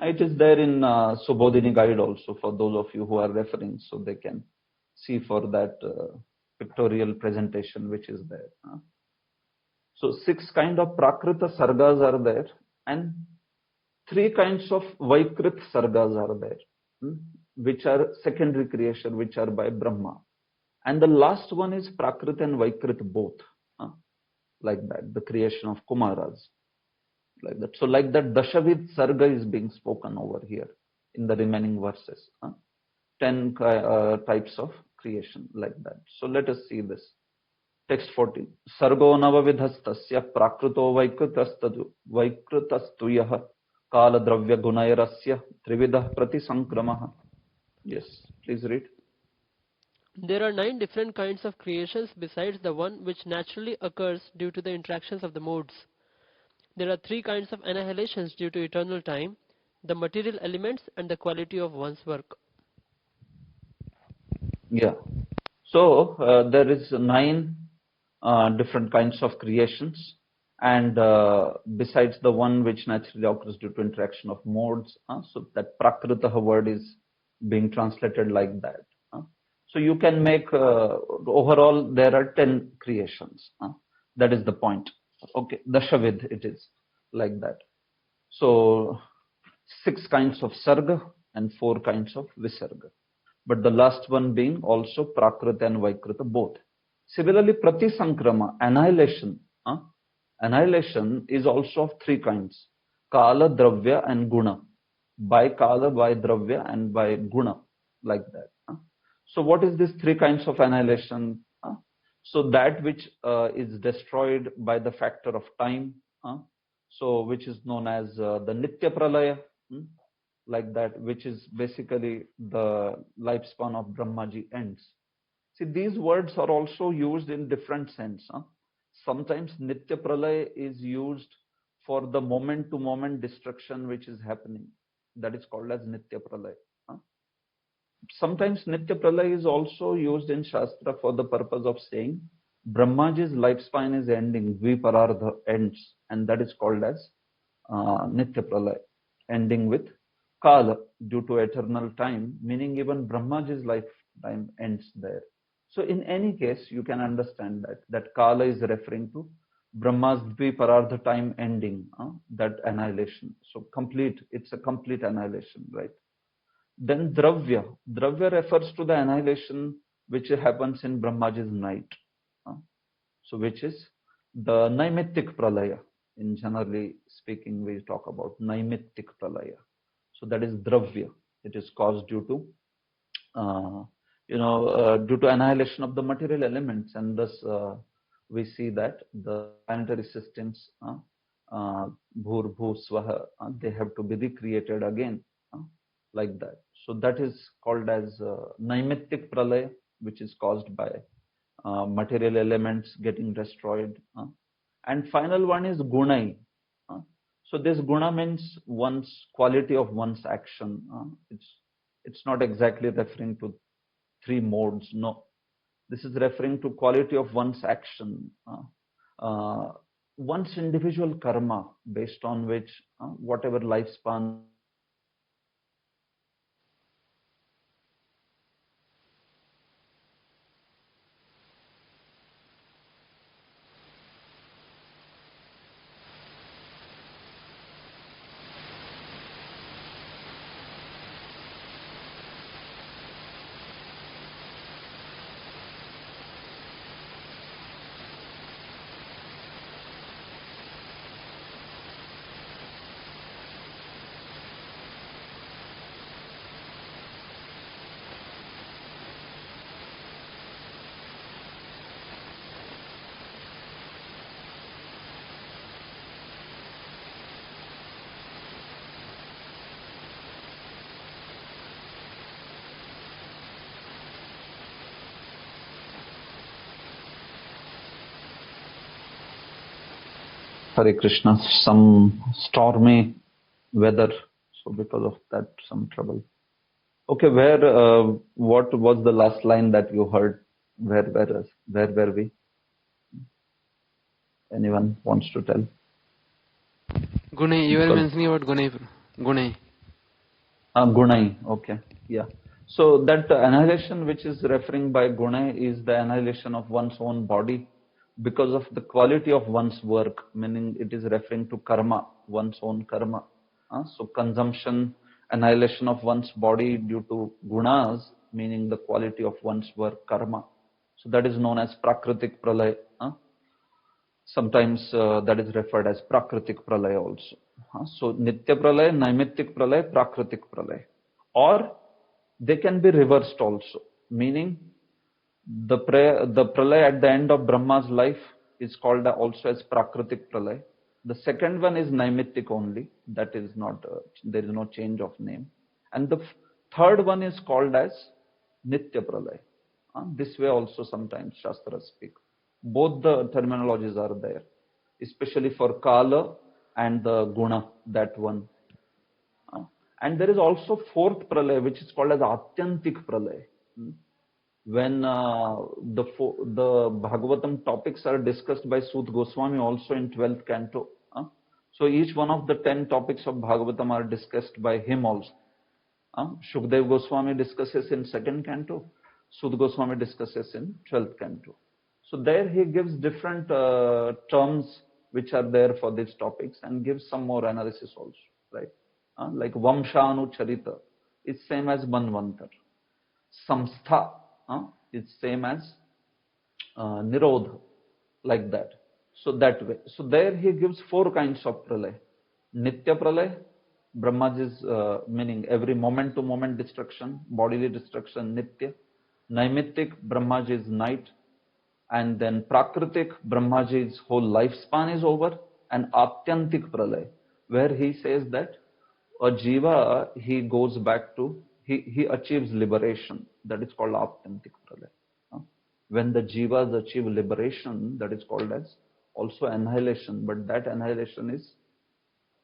It is there in Subodhini guide also for those of you who are referring, so they can see for that pictorial presentation which is there. So 6 kind of Prakrita Sargas are there, and 3 kinds of Vaikrit Sargas are there, which are secondary creation, which are by Brahma. And the last one is Prakrit and Vaikrit both, like that, the creation of Kumaras. Like that. So like that, Dashavid Sarga is being spoken over here in the remaining verses. 10 types of creation, like that. So let us see this. Text 14. Sargo navavidhastasya prakruto vaikritastuyah kala dravya gunairasya trividah pratisankramaha. Yes, please read. There are 9 different kinds of creations besides the one which naturally occurs due to the interactions of the modes. There are 3 kinds of annihilations due to eternal time, the material elements and the quality of one's work. Yeah. So there is 9 different kinds of creations, and besides the one which naturally occurs due to interaction of modes, so that Prakritaha word is being translated like that. So you can make, overall there are 10 creations. That is the point. Okay, Dashavid it is, like that. So 6 kinds of Sarga, and 4 kinds of Visarga. But the last one being also Prakrita and Vaikrita both. Similarly, Pratisankrama, annihilation. Annihilation is also of 3 kinds: Kala, Dravya and Guna. By Kala, by Dravya and by Guna, like that. So what is this 3 kinds of annihilation? So that which is destroyed by the factor of time, so which is known as the Nitya Pralaya, like that, which is basically the lifespan of Brahmaji ends. See, these words are also used in different sense. Sometimes Nitya Pralaya is used for the moment-to-moment destruction which is happening. That is called as Nitya Pralaya. Sometimes Nitya Pralaya is also used in Shastra for the purpose of saying Brahmaji's lifespan is ending, Dviparardha ends, and that is called as Nitya Pralaya, ending with Kala due to eternal time, meaning even Brahmaji's lifetime ends there. So in any case, you can understand that Kala is referring to Brahma's Dviparardha time ending, that annihilation. So it's a complete annihilation, right? Then Dravya. Dravya refers to the annihilation which happens in Brahmaji's night. So which is the Naimittik Pralaya. In generally speaking, we talk about Naimittik Pralaya. So that is Dravya. It is caused due to, due to annihilation of the material elements, and thus we see that the planetary systems, Bhur, Bhu, Swaha, they have to be recreated again, like that. So that is called as Naimittik Pralaya, which is caused by material elements getting destroyed. And final one is Gunai. So this Guna means one's quality of one's action. It's not exactly referring to 3 modes. No, this is referring to quality of one's action, one's individual karma, based on which whatever lifespan. Hare Krishna, some stormy weather, so because of that, some trouble. Okay, what was the last line that you heard? Where were we? Anyone wants to tell? Gunai, you were mentioning about Gunai. Gunai, okay, yeah. So that annihilation which is referring by Gunai is the annihilation of one's own body because of the quality of one's work, meaning it is referring to karma, one's own karma. So consumption, annihilation of one's body due to gunas, meaning the quality of one's work, karma. So that is known as Prakritik Pralaya. Sometimes that is referred as Prakritik Pralaya also. So Nitya Pralaya, Naimittik Pralaya, Prakritik Pralaya. Or they can be reversed also, meaning the Pralaya at the end of Brahma's life is called also as Prakritik Pralaya. The second one is Naimittik only. That is not, there is no change of name. And the third one is called as Nitya Pralaya. This way also sometimes Shastras speak. Both the terminologies are there, especially for Kala and the Guna, that one. And there is also fourth Pralaya, which is called as Atyantik Pralaya. When the Bhagavatam topics are discussed by Sut Goswami also in 12th Canto. So each one of the 10 topics of Bhagavatam are discussed by him also. Shukdev Goswami discusses in 2nd Canto, Sut Goswami discusses in 12th Canto. So there he gives different terms which are there for these topics and gives some more analysis also, right? Like Vamshanu Charita. is same as Manvantar. Samstha is same as Nirodha, like that. So that way. So there he gives 4 kinds of pralay. Nitya pralay, Brahmaji's meaning every moment to moment destruction, bodily destruction, Nitya. Naimittik, Brahmaji's night. And then Prakritik, Brahmaji's whole lifespan is over. And Atyantik pralay, where he says that a jiva, he goes back to, he achieves liberation. That is called Atyantik pralay. When the jivas achieve liberation, that is called as also annihilation. But that annihilation is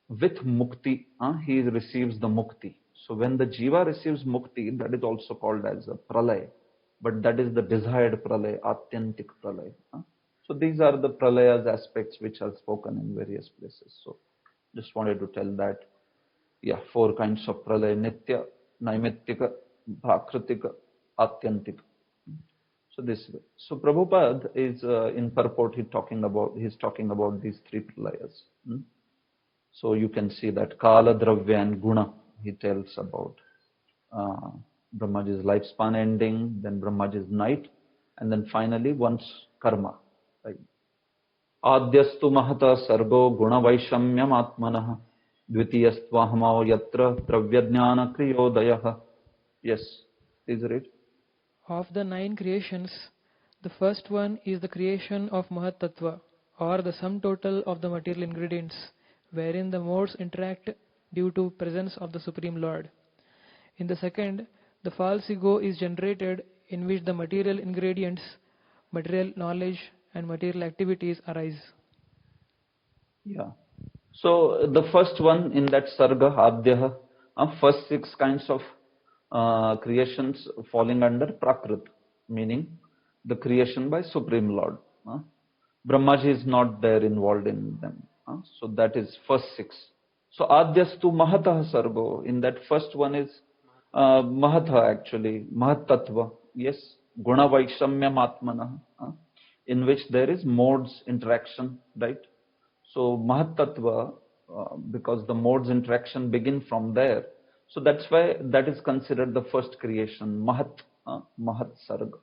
with mukti. He receives the mukti. So when the jiva receives mukti, that is also called as a pralay. But that is the desired pralay, Atyantik pralay. So these are the pralayas aspects which are spoken in various places. So just wanted to tell that. Yeah, 4 kinds of pralay: Nitya, Naimittika, Prakritika, Atyantika. So this way. So Prabhupada is in purport he's talking about these 3 pralayas. So you can see that Kala, Dravya and Guna, he tells about Brahmaji's lifespan ending, then Brahmaji's night, and then finally once karma. Right? Adyastu mahata sargo guna vaishamyam atmanah dvitiyastvahamo yatra dravyajnana kriyodayah. Yes, please read. Of the 9 creations, the first one is the creation of Mahat Tattva, or the sum total of the material ingredients, wherein the modes interact due to presence of the Supreme Lord. In the second, the false ego is generated, in which the material ingredients, material knowledge and material activities arise. Yeah. So the first one in that Sarga, Adyaha, first 6 kinds of creations falling under Prakrit, meaning the creation by Supreme Lord. Brahmaji is not there involved in them. So that is first 6. So Adyastu Mahatah Sargo, in that first one is Mahatha actually, Mahat Tattva, yes, Guna Vaishamyam Atmana, in which there is modes interaction, right? So Mahat Tattva, because the modes interaction begin from there, so that's why that is considered the first creation, Mahat, Mahat Sarga.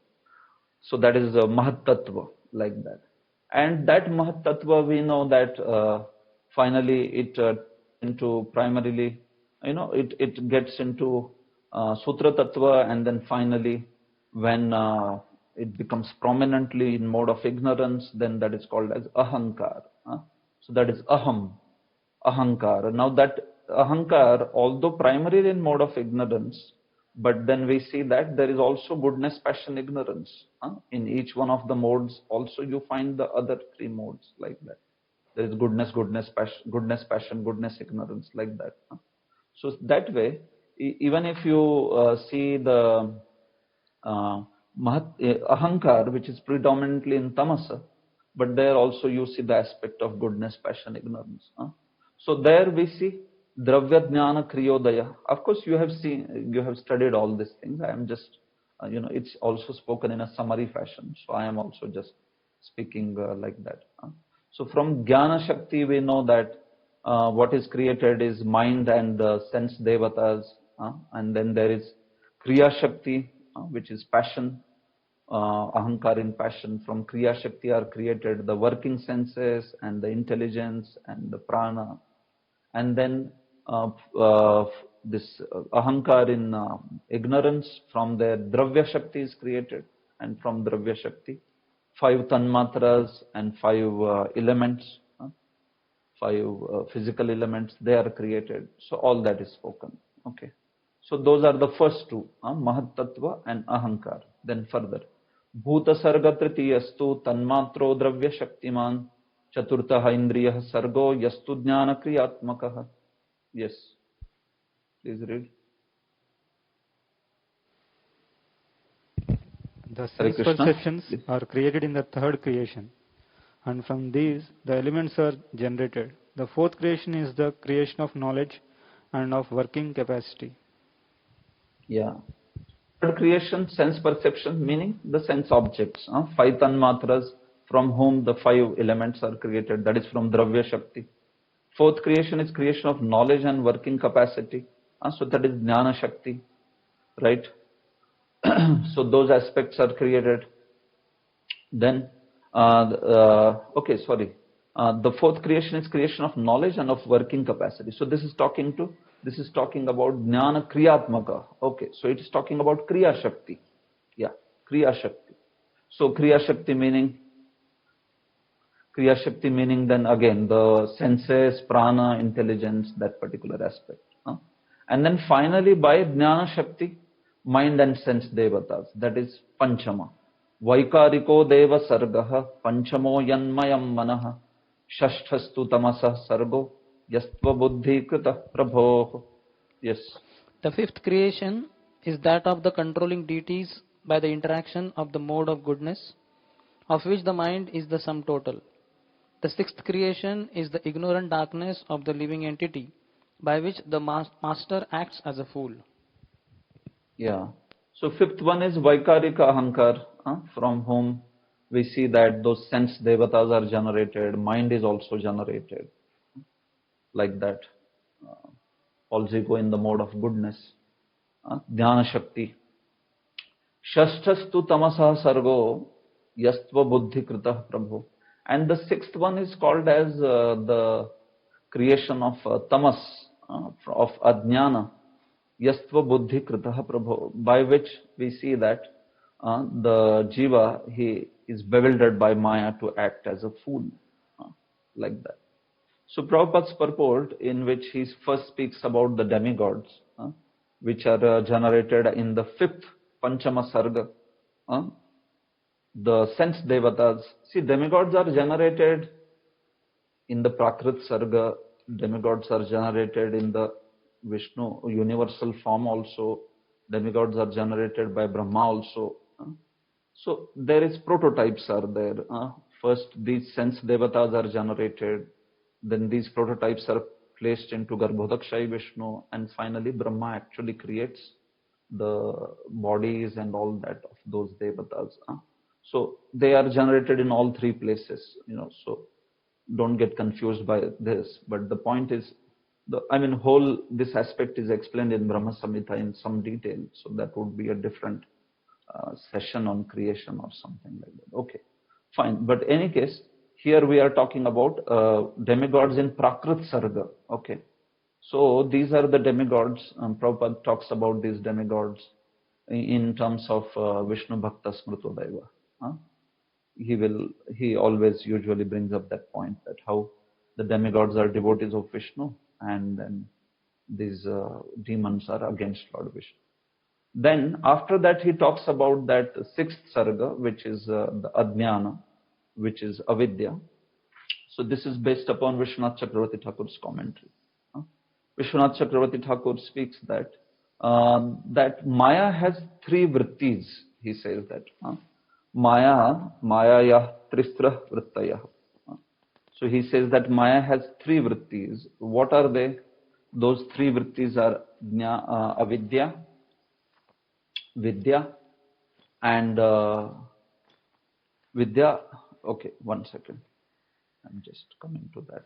So that is a Mahat Tattva, like that. And that Mahat Tattva, we know that finally it into primarily, it gets into Sutra Tattva, and then finally when it becomes prominently in mode of ignorance, then that is called as Ahankar. So that is Aham, Ahankar. Now that Ahankar, although primarily in mode of ignorance, but then we see that there is also goodness, passion, ignorance. In each one of the modes also you find the other 3 modes, like that. There is goodness, passion, goodness, ignorance, like that. So that way, even if you see the Ahankar, which is predominantly in Tamasa, but there also you see the aspect of goodness, passion, ignorance. So there we see Dravya Jnana Kriyodaya. Of course, you have studied all these things. I am just, it's also spoken in a summary fashion. So I am also just speaking like that. So from Jnana Shakti, we know that what is created is mind and sense devatas. And then there is Kriya Shakti, which is passion, Ahankar in passion. From Kriya Shakti are created the working senses and the intelligence and the prana. And then this Ahankar in ignorance, from there Dravya Shakti is created. And from Dravya Shakti, 5 tanmatras and 5 elements, 5 physical elements, they are created. So all that is spoken. Okay. So those are the first 2, Mahat Tattva and Ahankar. Then further, Bhuta Sarga Tritiyastu Tanmatro Dravya Shaktiman Chaturtaha Indriya Sargo Yastu Jnana Kriyatmakaha. Yes. Please read. The sense perceptions are created in the 3rd creation, and from these the elements are generated. The 4th creation is the creation of knowledge and of working capacity. Yeah. 3rd creation, sense perception, meaning the sense objects. 5 tanmatras, from whom the 5 elements are created. That is from Dravya Shakti. 4th creation is creation of knowledge and working capacity. So that is Jnana Shakti, right? So those aspects are created. Then, the fourth creation is creation of knowledge and of working capacity. So this is talking about Jnana Kriyatmaka. Okay, so it is talking about Kriya Shakti. Yeah, Kriya Shakti. So Kriya Shakti meaning then again the senses, prana, intelligence, that particular aspect. And then finally by Jnana Shakti, mind and sense devatas, that is Panchama. Vaikariko deva sargaha panchamo yanmayam manaha shashtastu tamasah sargo yastva buddhi krita prabho. Yes. The fifth creation is that of the controlling deities by the interaction of the mode of goodness, of which the mind is the sum total. The sixth creation is the ignorant darkness of the living entity, by which the master acts as a fool. Yeah. So fifth one is Vaikarika Ahankar, from whom we see that those sense devatas are generated, mind is also generated, like that. Also go in the mode of goodness. Jnana Shakti. Shashtastu tamasa sargo yastva buddhi krita prabhu. And the sixth one is called as the creation of tamas, of ajnana, yastva buddhi kritaha prabho, by which we see that the jiva, he is bewildered by maya to act as a fool, like that. So Prabhupada's purport, in which he first speaks about the demigods, which are generated in the fifth Panchama Sarga, the sense devatas. See, demigods are generated in the Prakrit Sarga, demigods are generated in the Vishnu universal form also, demigods are generated by Brahma also. So there is prototypes are there. First these sense devatas are generated, then these prototypes are placed into Garbhodakshai Vishnu, and finally Brahma actually creates the bodies and all that of those devatas. So they are generated in all three places, so don't get confused by this. But the point is, this aspect is explained in Brahma Samhita in some detail, so that would be a different session on creation or something like that. Okay, fine. But any case, here we are talking about demigods in Prakrit Sarga. Okay, so these are the demigods. Prabhupada talks about these demigods in terms of Vishnu Bhakta Smrutodaiva. He always usually brings up that point, that how the demigods are devotees of Vishnu, and then these demons are against Lord Vishnu. Then after that he talks about that sixth sarga, which is the Ajnana, which is Avidya. So this is based upon Vishwanath Chakravarti Thakur's commentary. Vishwanath Chakravarti Thakur speaks that that Maya has three vrittis. He says that Mayaya Tristra Vrittaya. So he says that Maya has three vrittis. What are they? Those three vrittis are Avidya, Vidya, and Vidya. Okay, 1 second. I'm just coming to that.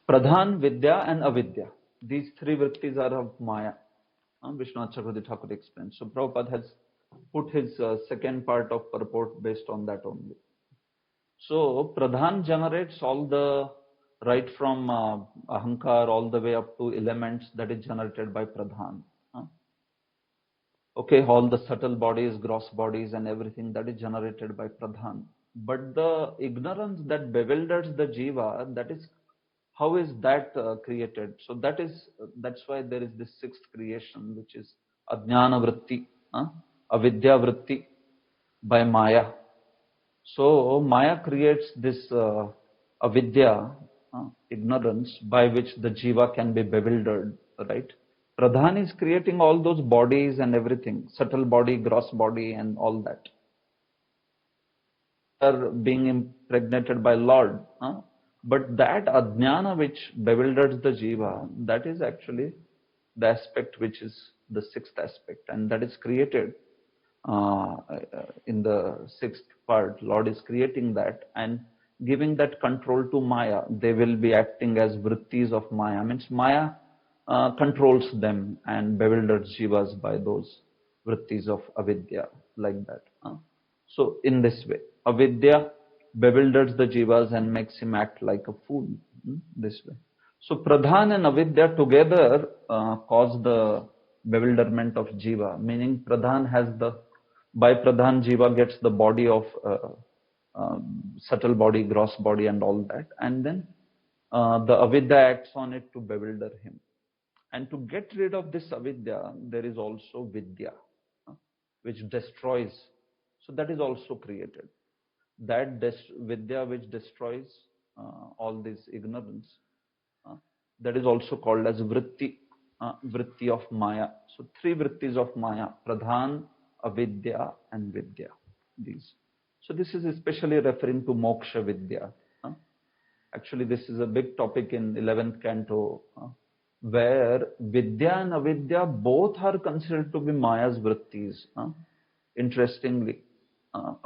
Pradhan, Vidya, and Avidya. These three vrittis are of Maya. Vishwanath Chakravarti Thakur explains. So Prabhupada has put his second part of purport based on that only. So Pradhan generates all the, right from Ahankar all the way up to elements, that is generated by Pradhan. Okay, all the subtle bodies, gross bodies and everything, that is generated by Pradhan. But the ignorance that bewilders the jiva, that is, how is that created? So that's why there is this sixth creation, which is Ajnana Vritti, Avidya Vritti by Maya. So Maya creates this Avidya, ignorance, by which the jiva can be bewildered, right? Pradhan is creating all those bodies and everything, subtle body, gross body and all that. Are being impregnated by Lord. But that Ajnana which bewilders the jiva, that is actually the aspect which is the sixth aspect, and that is created in the sixth part. Lord is creating that and giving that control to Maya. They will be acting as vrittis of Maya. Means Maya controls them and bewilders jivas by those vrittis of avidya, like that. So in this way, avidya bewilders the jivas and makes him act like a fool. This way. So pradhan and avidya together cause the bewilderment of jiva, meaning pradhan has by pradhan jiva gets the body of subtle body, gross body and all that, and then the avidya acts on it to bewilder him. And to get rid of this avidya, there is also vidya, which destroys. So that is also created. That vidya which destroys all this ignorance, that is also called as vritti, vritti of maya. So three vrittis of maya: pradhan, avidya, and vidya. These. So this is especially referring to moksha vidya. Actually, this is a big topic in 11th canto, where vidya and avidya both are considered to be maya's vrittis. Interestingly,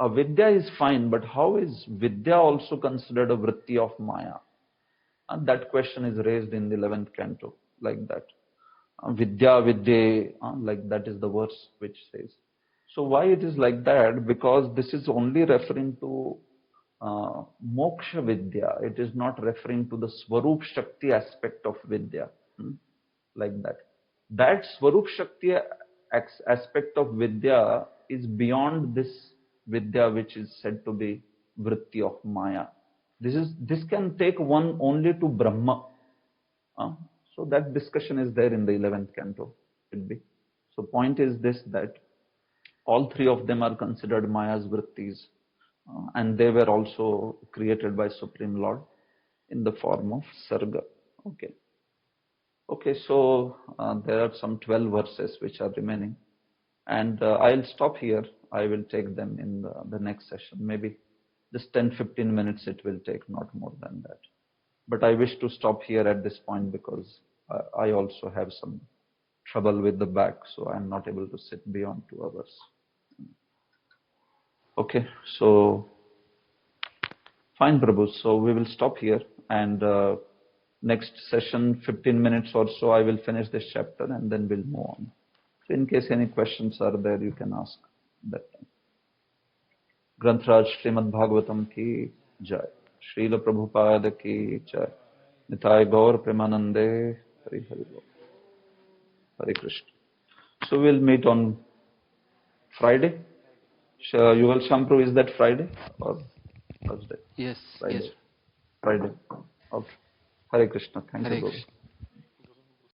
avidya is fine, but how is vidya also considered a vritti of maya? And that question is raised in the 11th canto, like that. Vidya vidya, like that is the verse which says. So why it is like that? Because this is only referring to moksha vidya. It is not referring to the Swarup Shakti aspect of vidya, like that. That Swarup Shakti aspect of vidya is beyond this vidya which is said to be vritti of maya. This can take one only to Brahma. So that discussion is there in the 11th canto. So point is this, that all three of them are considered maya's vrittis, and they were also created by Supreme Lord in the form of sarga. Okay, so there are some 12 verses which are remaining, and I'll stop here. I will take them in the next session. Maybe just 10-15 minutes it will take, not more than that. But I wish to stop here at this point because I also have some trouble with the back, so I'm not able to sit beyond 2 hours. Okay, so fine, Prabhu. So we will stop here, and next session, 15 minutes or so, I will finish this chapter and then we'll move on. So in case any questions are there, you can ask that time. Grantraj Srimad Bhagavatam ki jai. Srila Prabhupada ki jai. Nitai Gaur Premanande. Hari Hari Gaur. Hare Krishna. So we'll meet on Friday. Yuval Shampru, is that Friday or Thursday? Yes. Friday. Yes. Friday. Okay. Hare Krishna. Thank you.